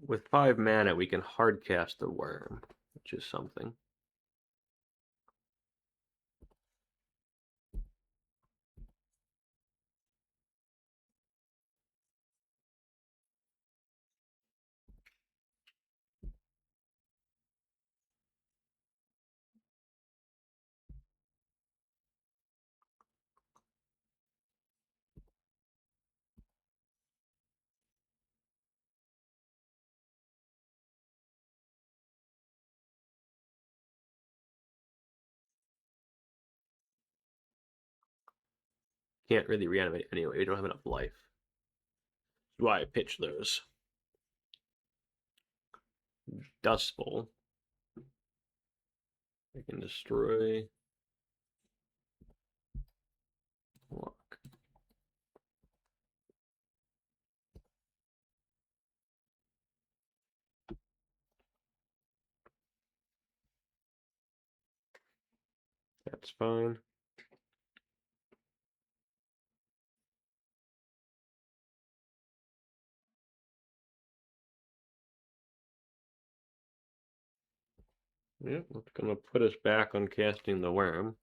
with 5 mana, we can hard cast the worm, which is something. Can't really reanimate anyway. We don't have enough life. That's why I pitch those. Dust Bowl. I can destroy. Block. That's fine. Yep, it's gonna put us back on casting the worm.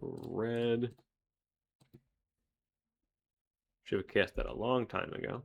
Red. Should have cast that a long time ago.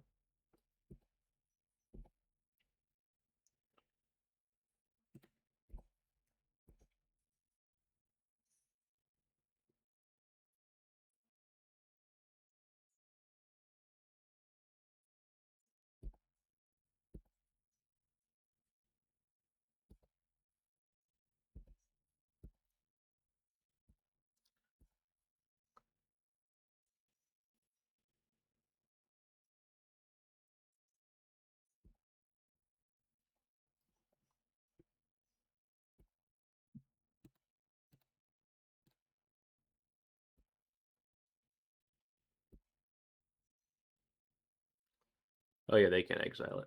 Oh yeah, they can exile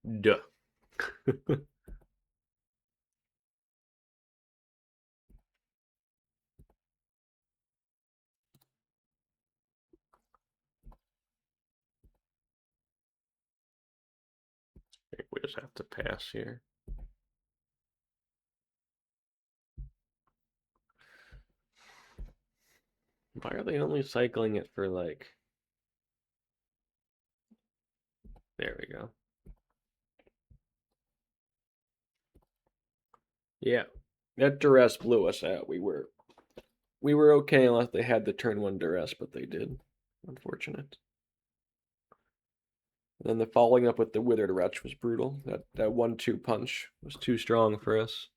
it. Duh. I think we just have to pass here. Why are they only cycling it for like... There we go. Yeah, that Duress blew us out. We were okay unless they had the turn one Duress, but they did. Unfortunate. And then the following up with the Withered Wretch was brutal. That 1-2 punch was too strong for us.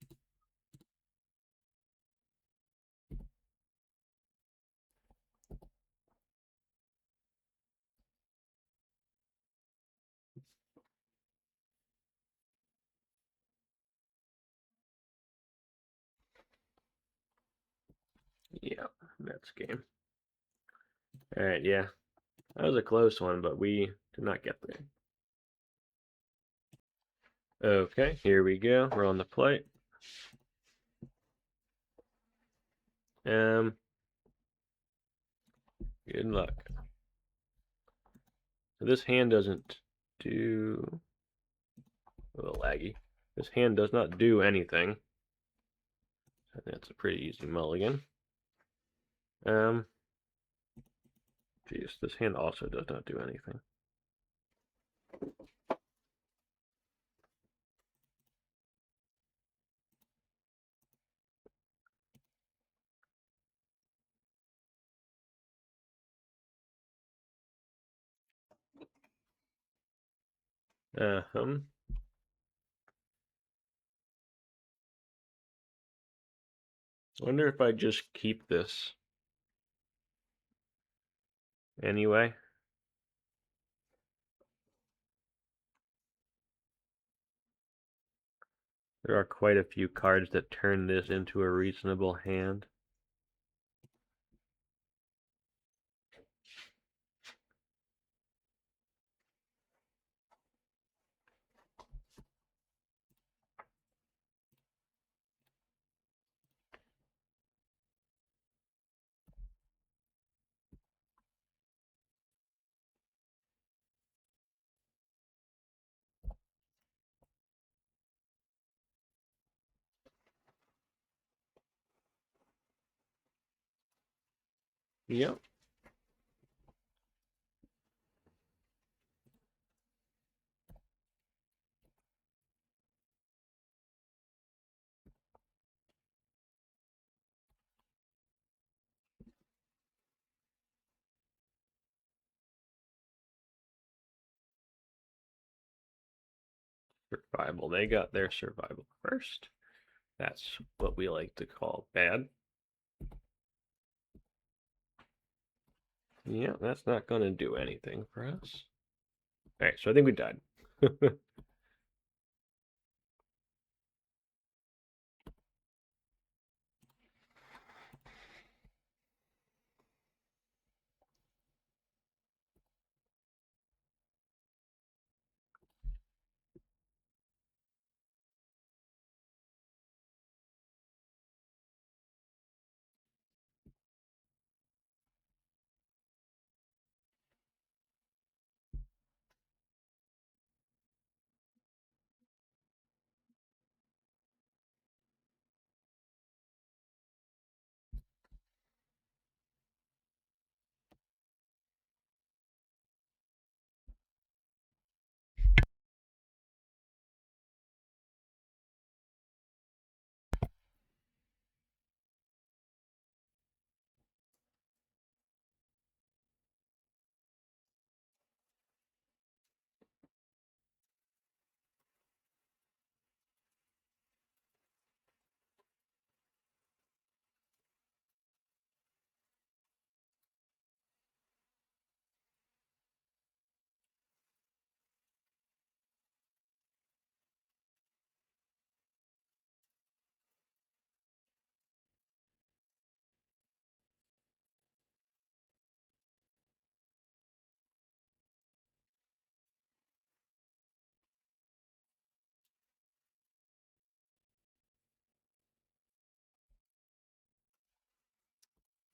Yeah, that's game. All right, yeah, that was a close one, but we did not get there. Okay, here we go. We're on the plate. Good luck. So this hand doesn't do... A little laggy. This hand does not do anything. So that's a pretty easy mulligan. Geez, this hand also does not do anything. Wonder if I just keep this anyway. There are quite a few cards that turn this into a reasonable hand. Yep. Survival. They got their survival first. That's what we like to call bad. Yeah, that's not going to do anything for us. Alright, so I think we died.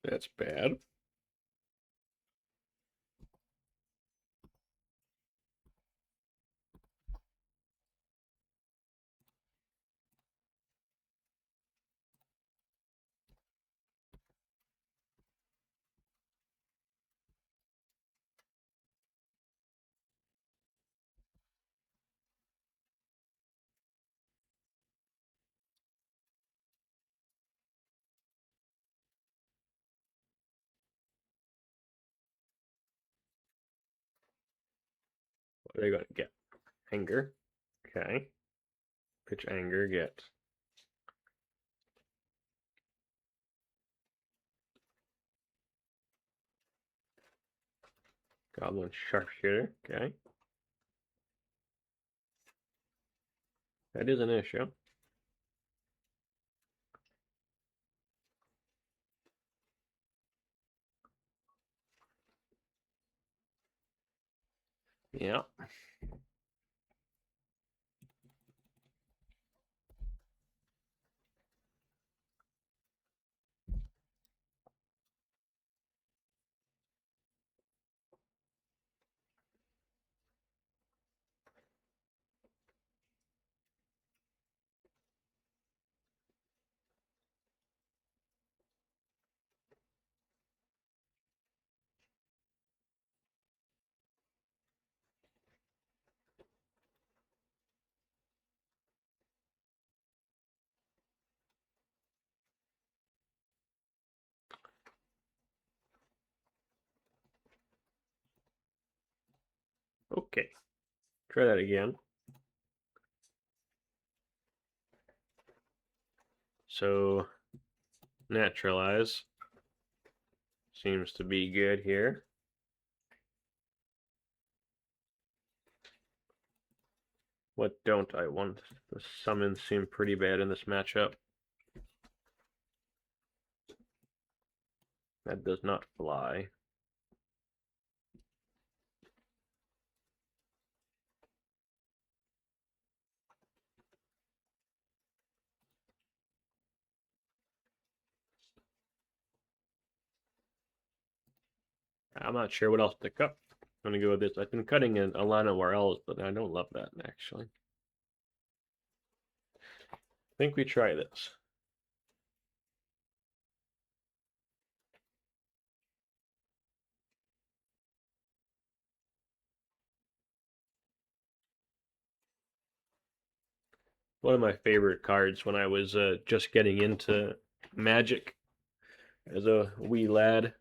That's bad. What are they going to get? Anger. Okay. Pitch anger, get. Goblin Sharpshooter. Okay. That is an issue. Yeah. Okay. Try that again. So, Naturalize seems to be good here. What don't I want? The summons seem pretty bad in this matchup. That does not fly. I'm not sure what else to cut. I'm gonna go with this. I've been cutting a Llanowar Elves, but I don't love that actually. I think we try this. One of my favorite cards when I was just getting into Magic as a wee lad.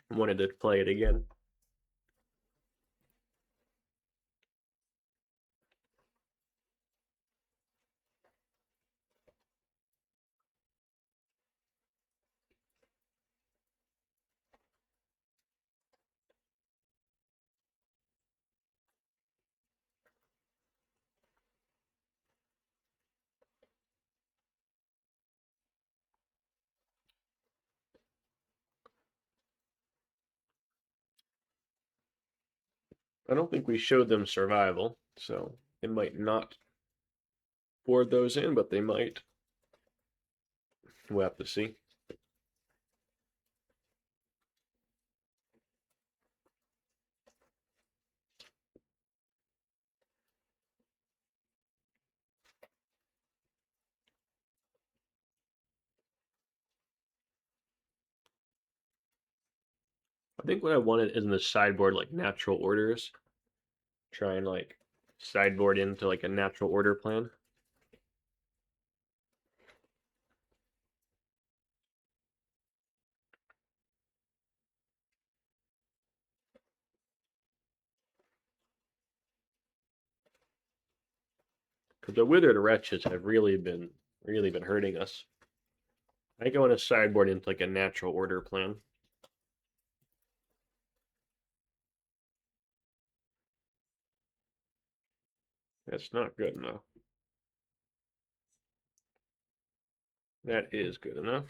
I wanted to play it again. I don't think we showed them survival, so they might not board those in, but they might. We'll have to see. I think what I wanted is in the sideboard like natural orders. Try and like sideboard into like a natural order plan. Because the Withered Wretches have really been hurting us. I go in a sideboard into like a natural order plan. That's not good enough. That is good enough.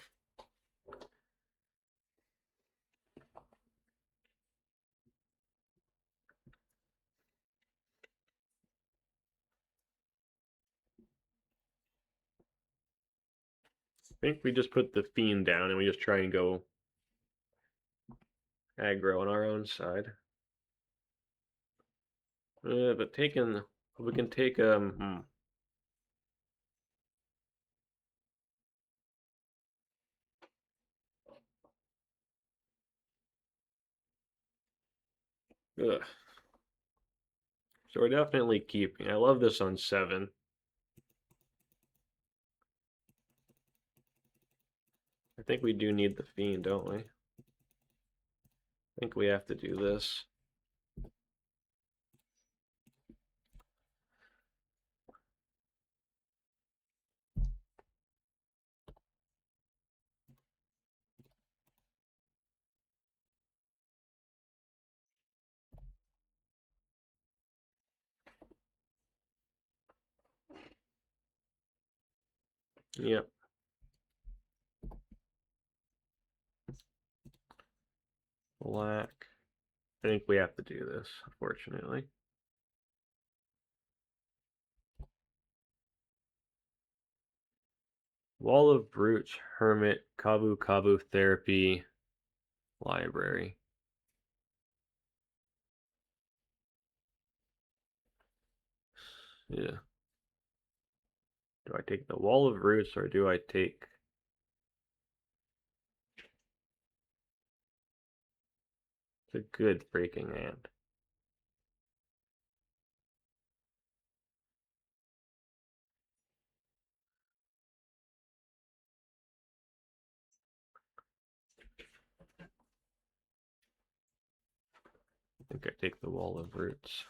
think we just put the Fiend down and we just try and go aggro on our own side. But taking, we can take Ugh. So we're definitely keeping. I love this on 7. I think we do need the Fiend, don't we? I think we have to do this. Yep. Black. I think we have to do this, unfortunately. Wall of Roots, Hermit, Kabu Kabu Therapy, Library. Yeah. Do I take the Wall of Roots or do I take... It's a good freaking hand. I think I take the Wall of Roots.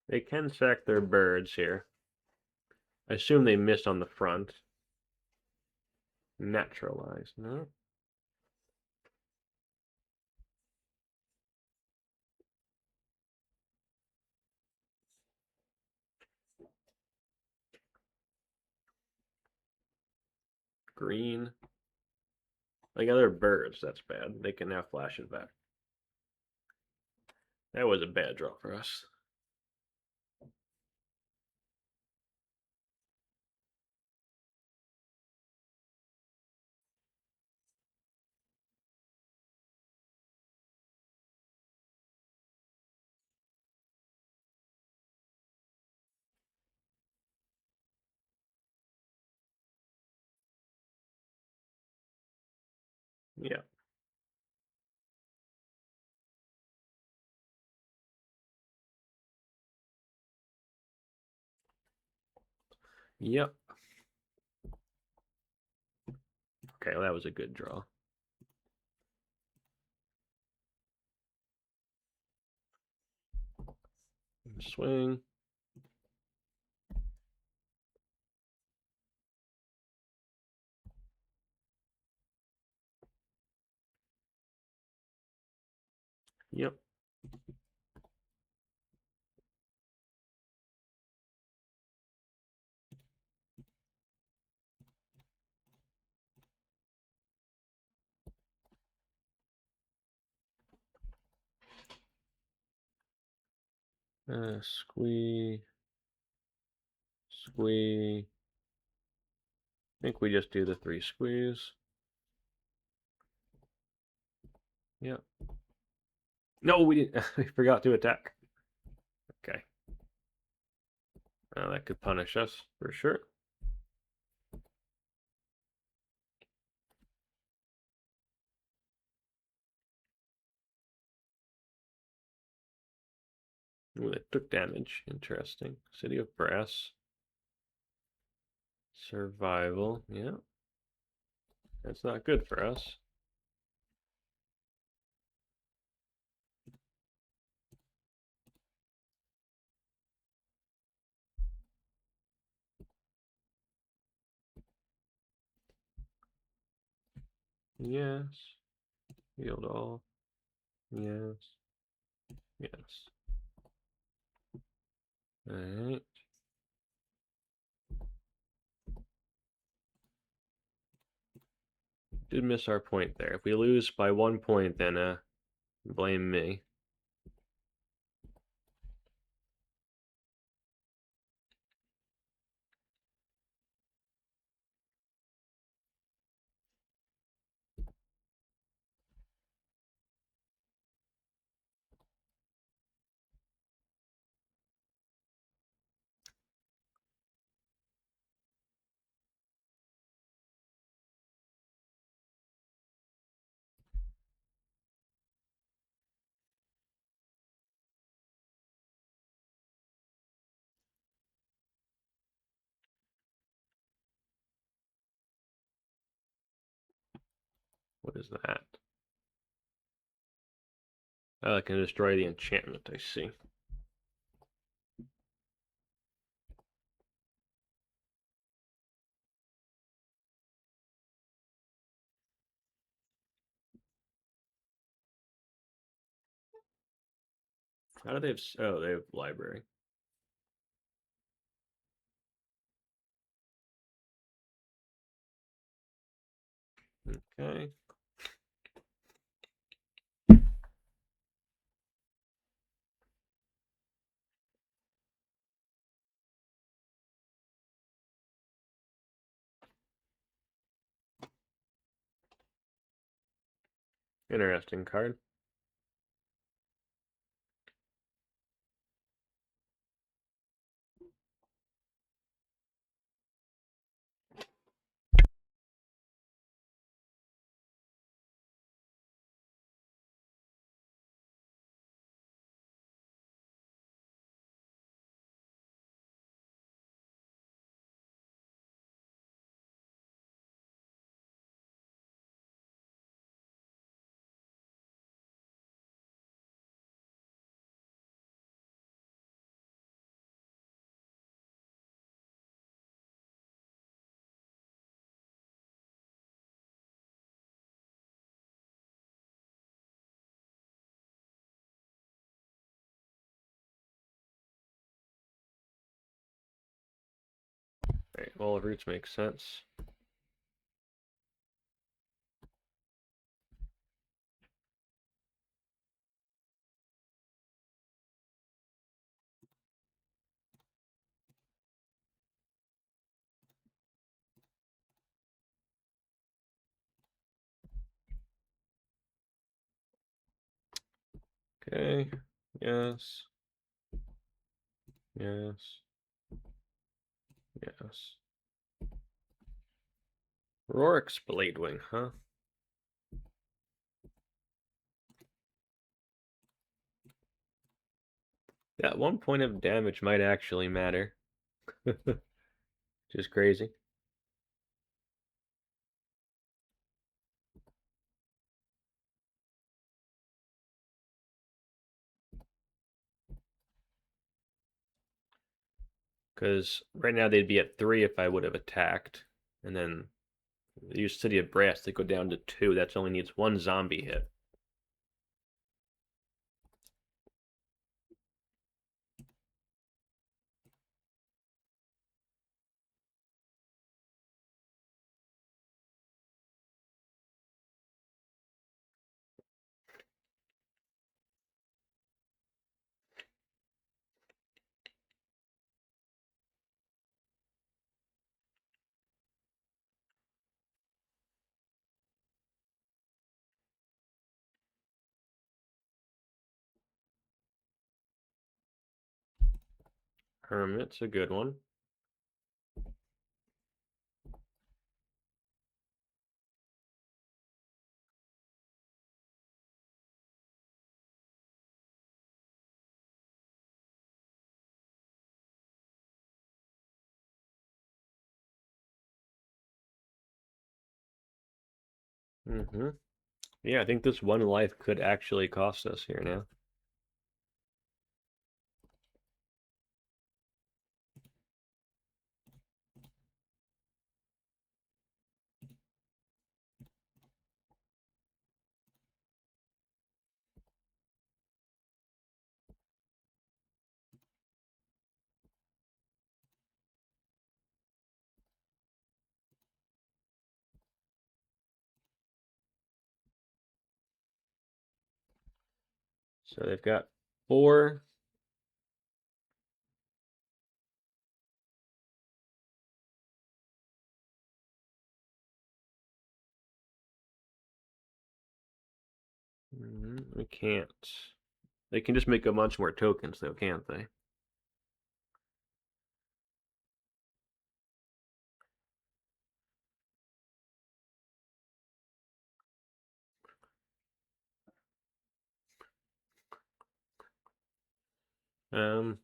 They can sack their birds here. I assume they missed on the front. Naturalize, no? Green. Like other birds, that's bad. They can now flash it back. That was a bad draw for us. Yeah. Yep. Okay, well, that was a good draw. Swing. Yep. Squee. Squee. I think we just do the 3 squeeze. Yep. No, we didn't. We forgot to attack. Okay. That could punish us for sure. Ooh, it took damage. Interesting. City of Brass. Survival. Yeah. That's not good for us. Yes. Yield all. Yes. Yes. Alright. Did miss our point there. If we lose by 1 point, then blame me. What is that? Oh, I can destroy the enchantment, I see. How do they have... Oh, they have library. Okay. Interesting card. Alright, well, roots make sense. Okay. Yes. Yes. Yes. Rorix Bladewing, huh? That 1 point of damage might actually matter. Just crazy. Because right now they'd be at 3 if I would have attacked. And then use City of Brass to go down to 2. That only needs 1 zombie hit. Hermit's a good one. Yeah, I think this 1 life could actually cost us here now. So they've got 4. We can't. They can just make a bunch more tokens, though, can't they? Um,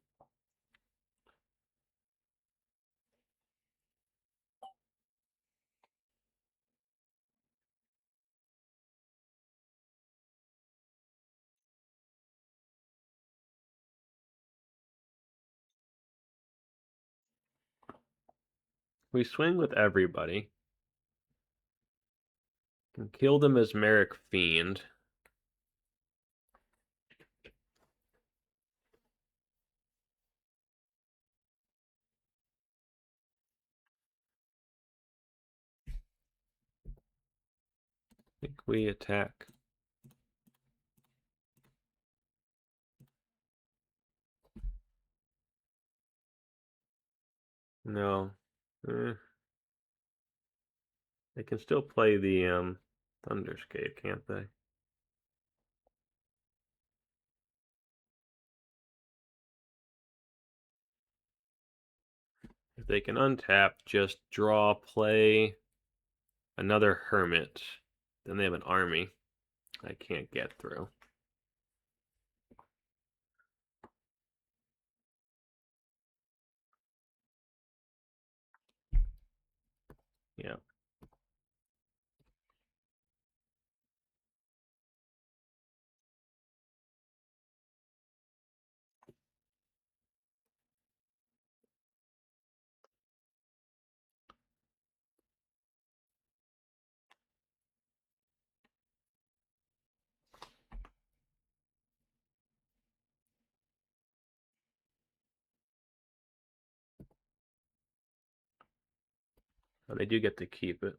we swing with everybody. Can kill the Mesmeric Fiend. I think we attack. No. They can still play the Thunderscape, can't they? If they can untap, just draw, play another Hermit. Then they have an army I can't get through. Yeah. Oh, they do get to keep it.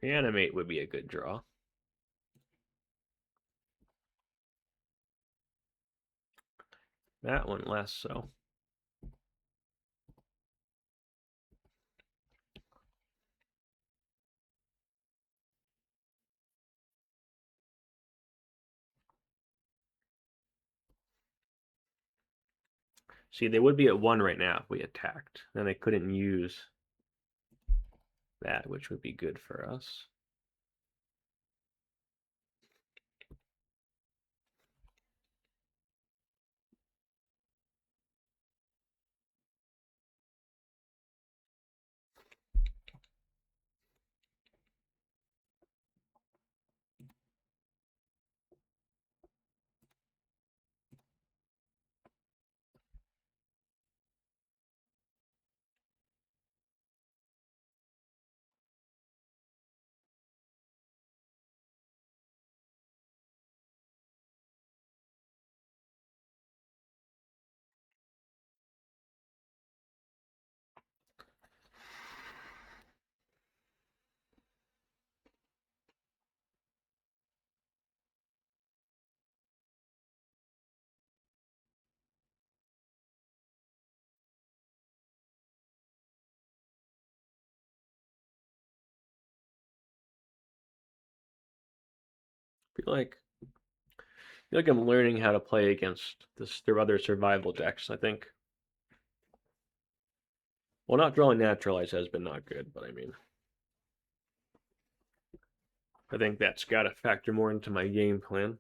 Reanimate would be a good draw. That one less so. See, they would be at 1 right now if we attacked. Then I couldn't use that, which would be good for us. feel like I'm learning how to play against their other survival decks. I think. Well, not drawing Naturalize has been not good, but I mean, I think that's got to factor more into my game plan.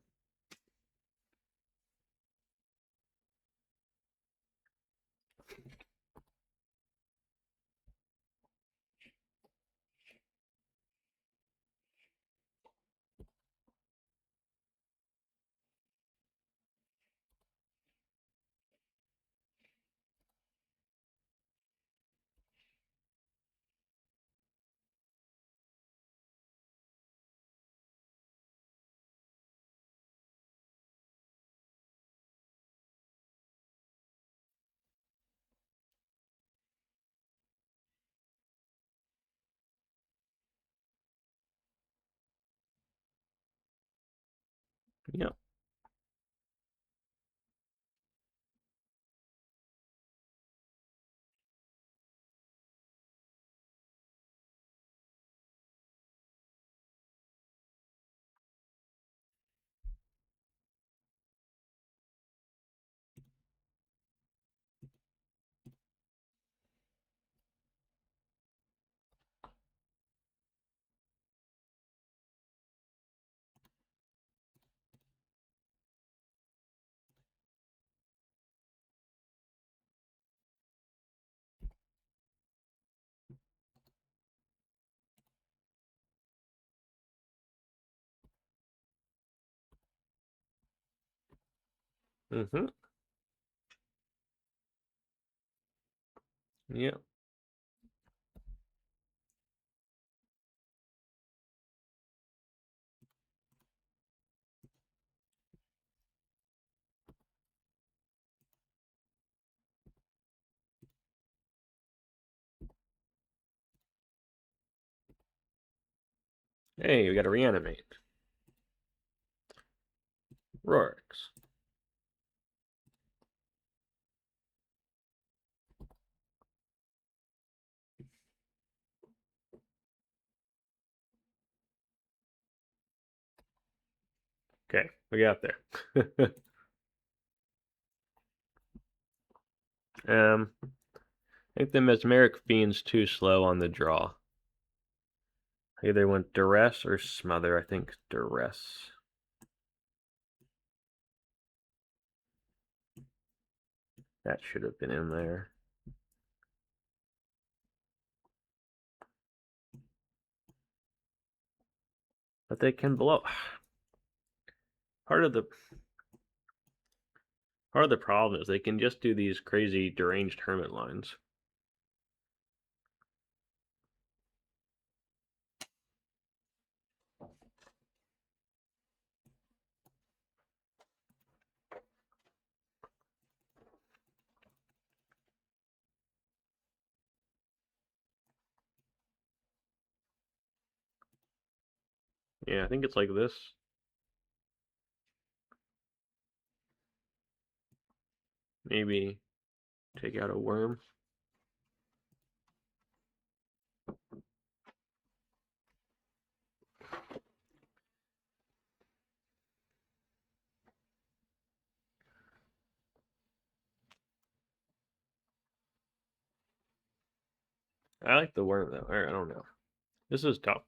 Yeah. Mm-hmm. Yeah. Hey, we got a Reanimate. Rorix. Okay, we got there. I think the Mesmeric Fiend's too slow on the draw. I either went Duress or Smother. I think Duress. That should have been in there. But they can blow. Part of the problem is they can just do these crazy deranged hermit lines. Yeah, I think it's like this. Maybe take out a worm. I like the worm though. I don't know. This is tough.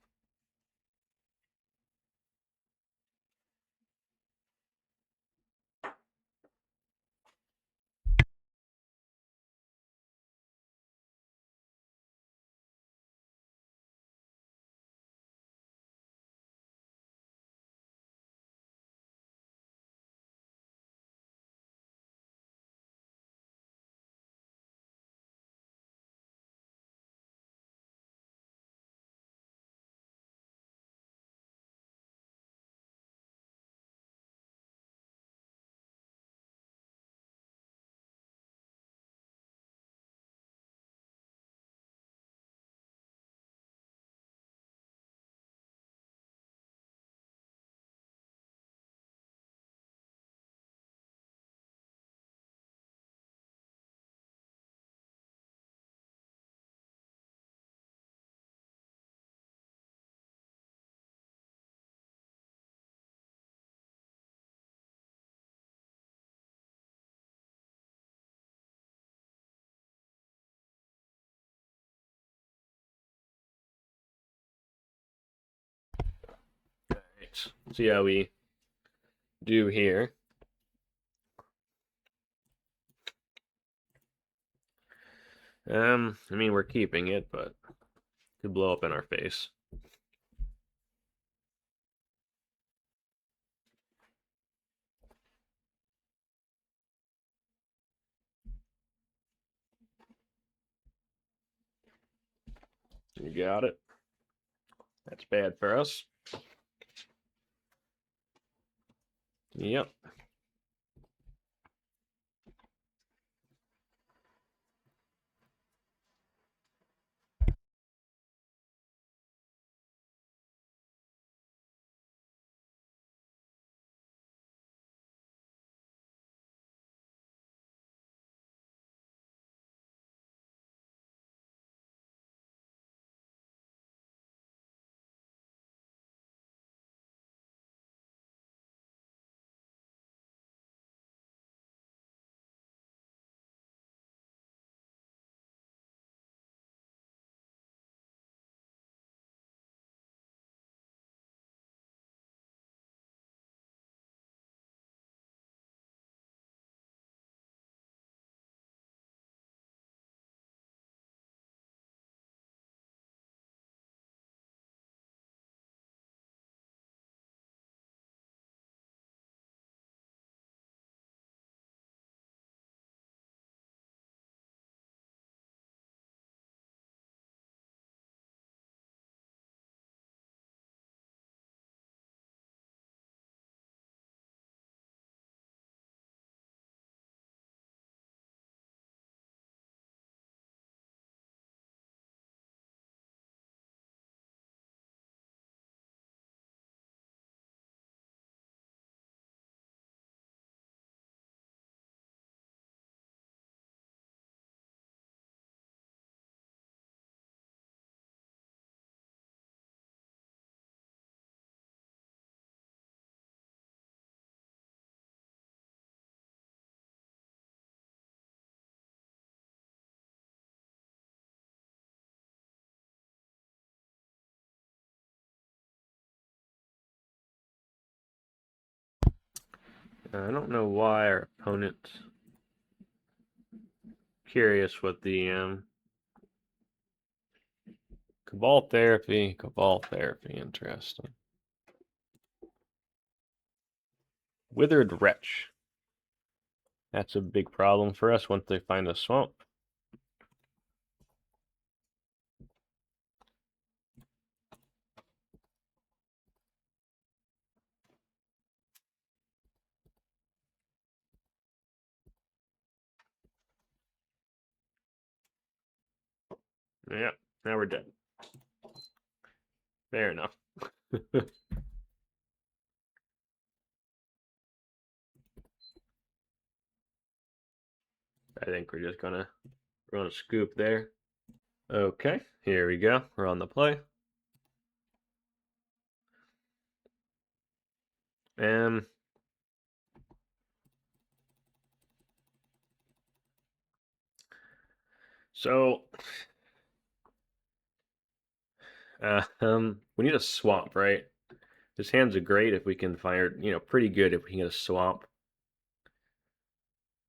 Alright, see how we do here. I mean, we're keeping it, but it could blow up in our face. You got it. That's bad for us. Yep. I don't know why our opponent. Curious what the Cabal Therapy, interesting. Withered Wretch. That's a big problem for us once they find a swamp. Yeah, now we're dead. Fair enough. I think we're just gonna run a scoop there. Okay, here we go. We're on the play. So we need a swamp, right? His hands are great if we can find, pretty good if we can get a swamp.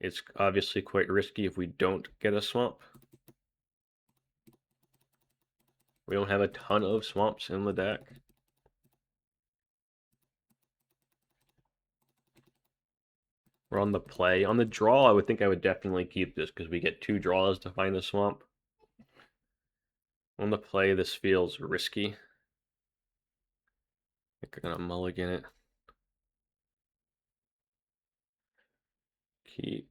It's obviously quite risky if we don't get a swamp. We don't have a ton of swamps in the deck. We're on the play. On the draw, I would think I would definitely keep this because we get 2 draws to find a swamp. On the play, this feels risky. I think I'm gonna mulligan it. Keep.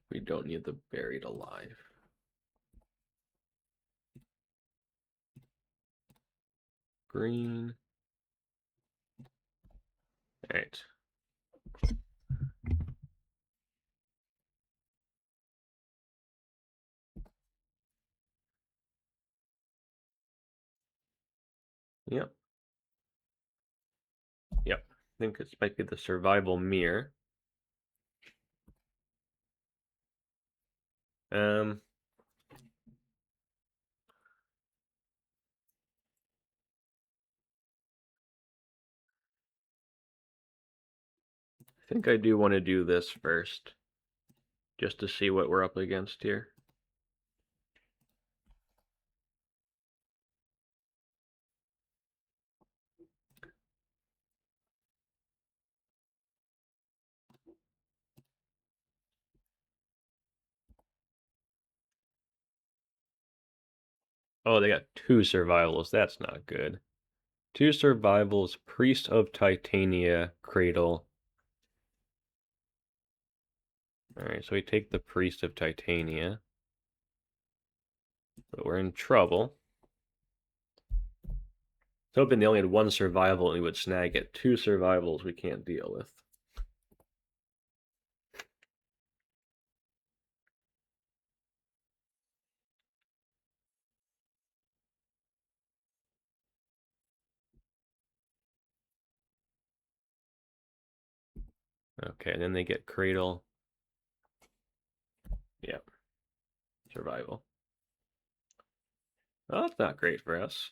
We don't need the Buried Alive. Green. Alright. Yep. Yep. think this might be the survival mirror. I think I do want to do this first, just to see what we're up against here. Oh, they got 2 survivals. That's not good. 2 survivals, Priest of Titania, Cradle. Alright, so we take the Priest of Titania. But we're in trouble. I was hoping they only had 1 survival and we would snag it. 2 survivals we can't deal with. Okay, and then they get Cradle. Yep. Survival. Oh, that's not great for us.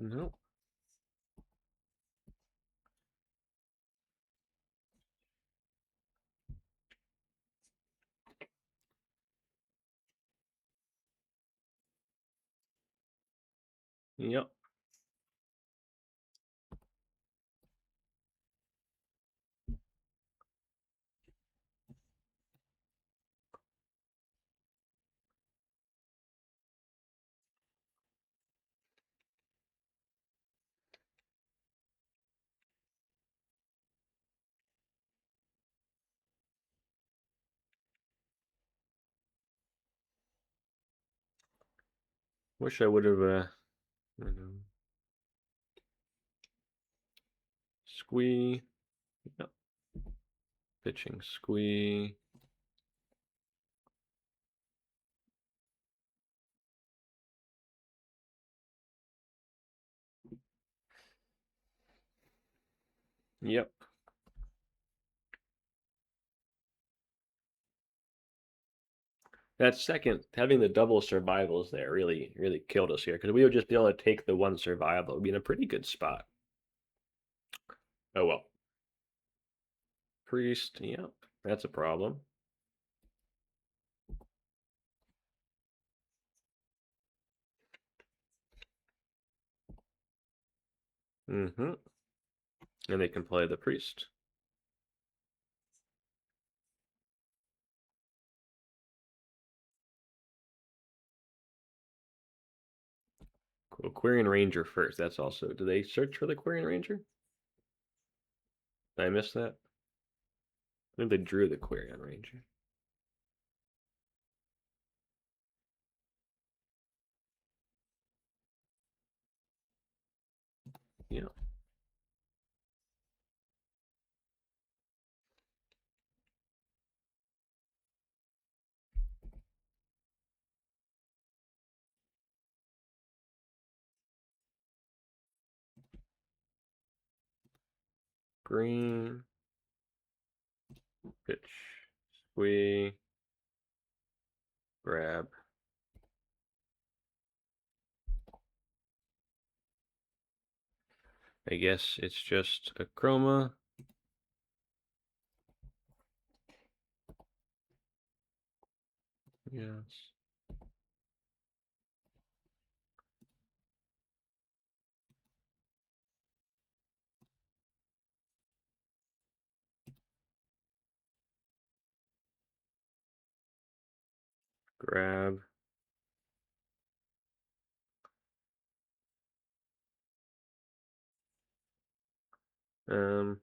Nope. Yep. Wish I would have, Squee. Yep. Pitching Squee. Yep. That second, having the double survivals there really killed us here, because we would just be able to take the 1 survival. We'd be in a pretty good spot. Oh well. Priest, yep. That's a problem. Mm-hmm. And they can play the priest. Cool. Quarian Ranger first. That's also. Do they search for the Quarian Ranger? Did I miss that? I think they drew the Quarian Ranger. Yeah. Green. Pitch. Squee. Grab. I guess it's just Akroma. Yes. Grab. Um.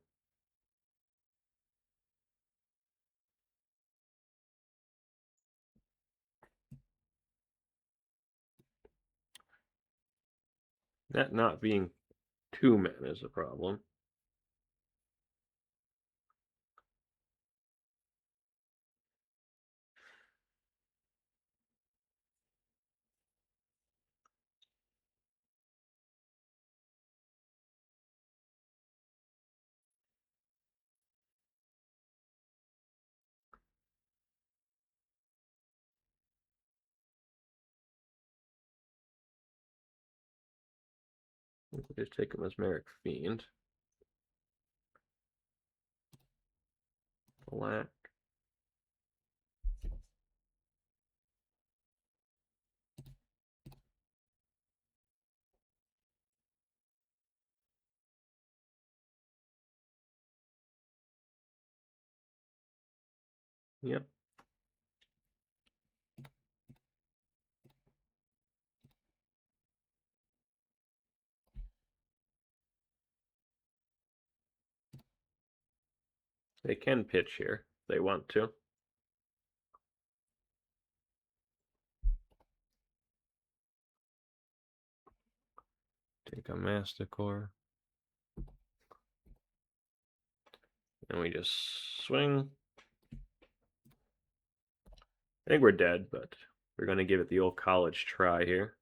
That not being 2 mana is a problem. Just take a Mesmeric Fiend. Black. Yep. They can pitch here if they want to. Take a Masticore. And we just swing. I think we're dead, but we're going to give it the old college try here.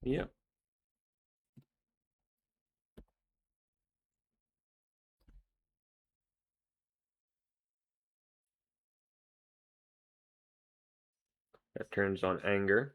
Yep. That turns on anger.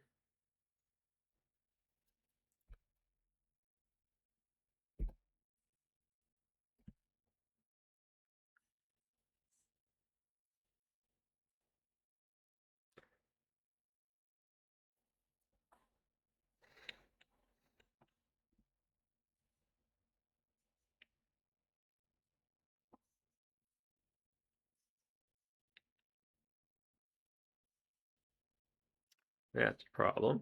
That's a problem.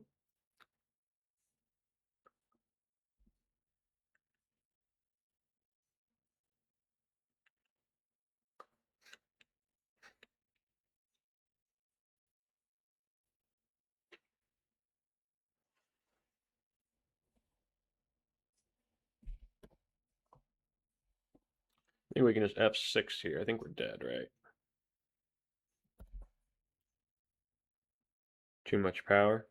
I think we can just F6 here. I think we're dead, right? Too much power.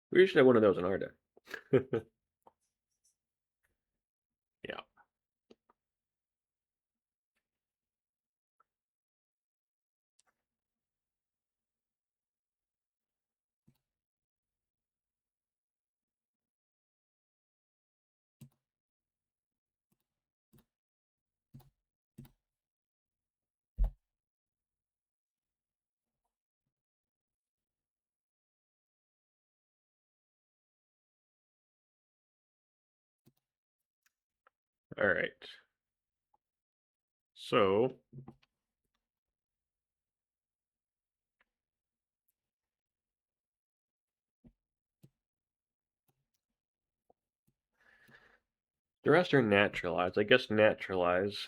We should have one of those in our deck. Yeah. All right. So the rest are Naturalize. I guess Naturalize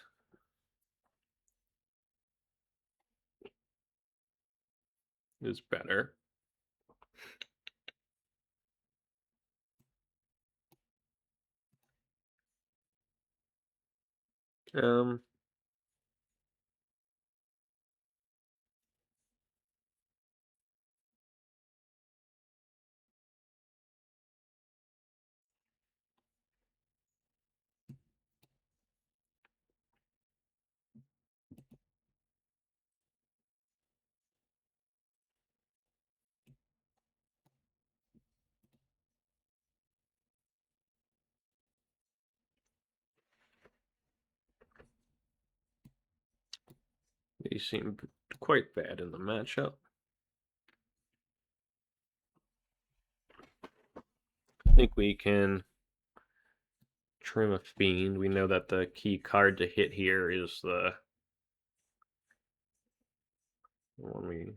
is better. Um, They seem quite bad in the matchup. I think we can trim a Fiend. We know that the key card to hit here is the one we...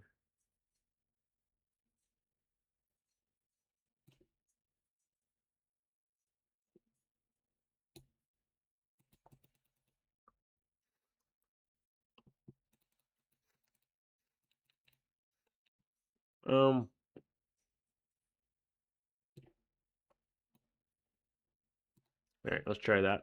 All right, let's try that.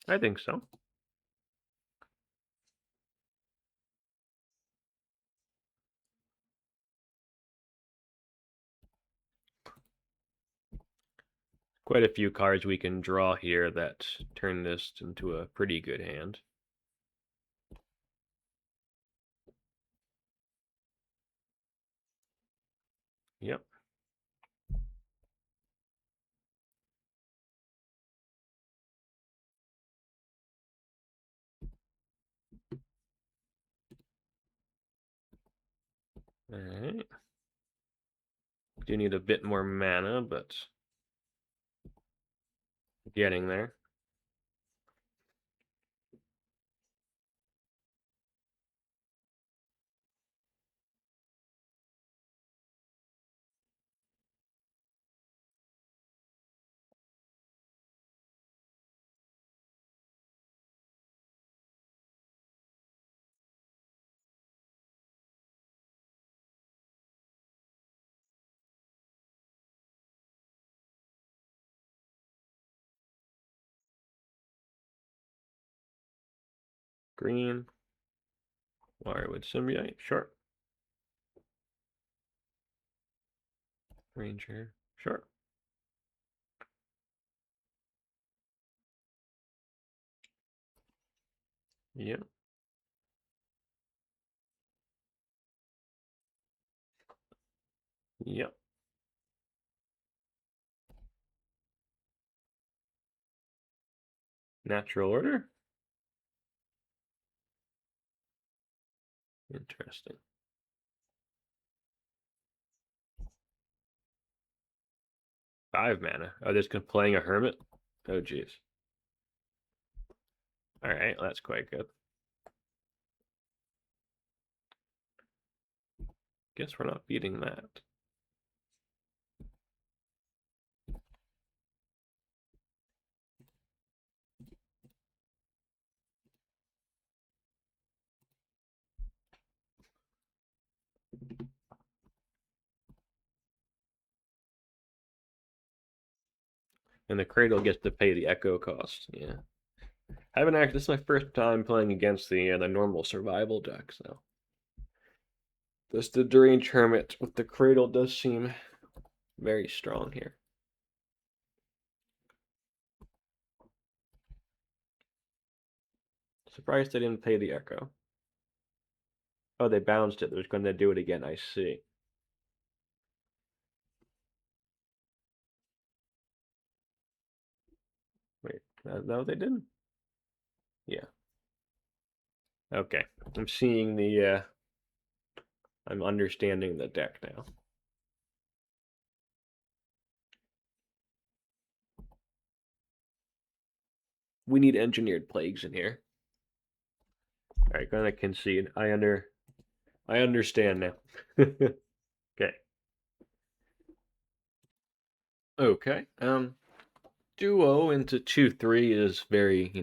I think so. Quite a few cards we can draw here that turn this into a pretty good hand. Yep. All right. Do need a bit more mana, but getting there. Green. Wirewood Symbiote. Sure. Ranger. Sure. Yep. Yep. Natural order. Interesting. 5 mana. Oh, this can playing a hermit. Oh, jeez. All right, well, that's quite good. Guess we're not beating that. And the Cradle gets to pay the Echo cost. Yeah. I haven't actually. This is my first time playing against the normal survival deck, so this the Deranged Hermit with the Cradle does seem very strong here. Surprised they didn't pay the Echo. Oh, they bounced it. They're going to do it again. I see. Wait, no, they didn't. Yeah. Okay, I'm seeing the. I'm understanding the deck now. We need engineered plagues in here. All right, gonna concede. I understand now. Okay. Okay. Duo into 2/3 is very,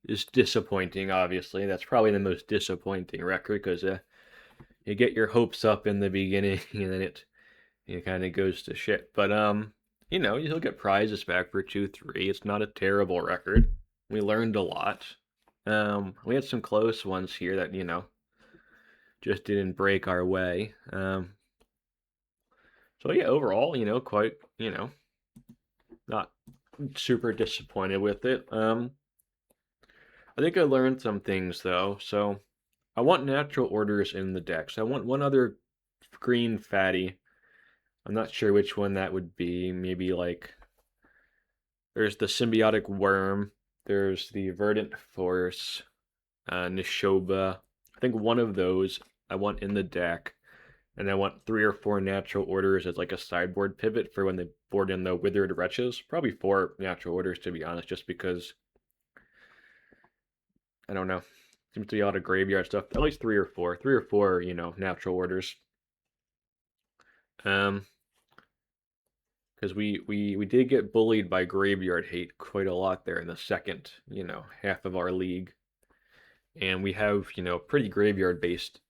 is disappointing. Obviously, that's probably the most disappointing record because you get your hopes up in the beginning and then it kind of goes to shit. But you'll get prizes back for 2/3. It's not a terrible record. We learned a lot. We had some close ones here that just didn't break our way. So yeah, overall, quite, not super disappointed with it. I think I learned some things though. So I want natural orders in the decks. I want one other green fatty. I'm not sure which one that would be. Maybe like there's the Symbiotic Wurm. There's the Verdant Force, Nishoba. I think one of those I want in the deck. And I want 3 or 4 natural orders as like a sideboard pivot for when they board in the Withered Wretches. Probably 4 natural orders to be honest, just because I don't know. Seems to be a lot of graveyard stuff. At least 3 or 4. 3 or 4, natural orders. Because we did get bullied by graveyard hate quite a lot there in the second, half of our league. And we have, pretty graveyard based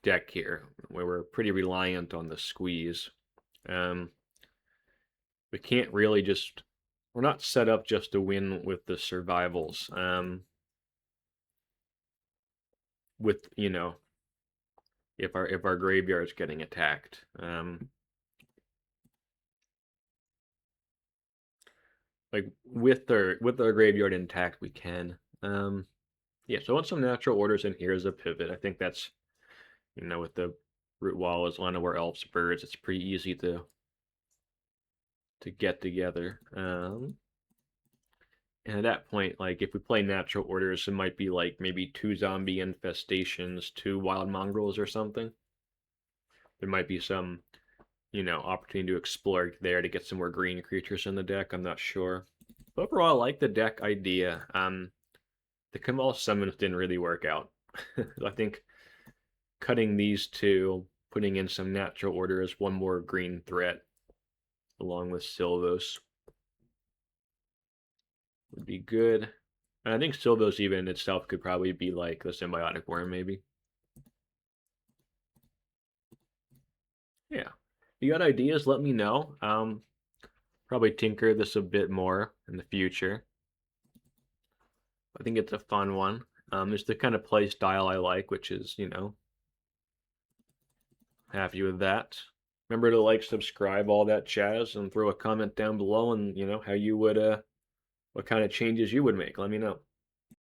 deck here where we're pretty reliant on the squeeze. We can't really we're not set up just to win with the survivals. With, if our graveyard's getting attacked. Like with our graveyard intact, we can. Yeah, so I want some natural orders in here as a pivot. I think that's, with the Rootwallas, Llanowar Elves, Birds, it's pretty easy to get together. And at that point, like if we play natural orders, it might be like maybe 2 zombie infestations, 2 wild mongrels or something. There might be some, opportunity to explore there to get some more green creatures in the deck. I'm not sure. But overall, I like the deck idea. The Kamahl summons didn't really work out. I think cutting these 2, putting in some natural orders, 1 more green threat, along with Silvos, would be good. And I think Silvos even itself could probably be like the Symbiotic Worm, maybe. Yeah. If you got ideas, let me know. Probably tinker this a bit more in the future. I think it's a fun one. It's the kind of play style I like, which is, happy with that. Remember to like, subscribe, all that jazz, and throw a comment down below and, how you would, what kind of changes you would make. Let me know.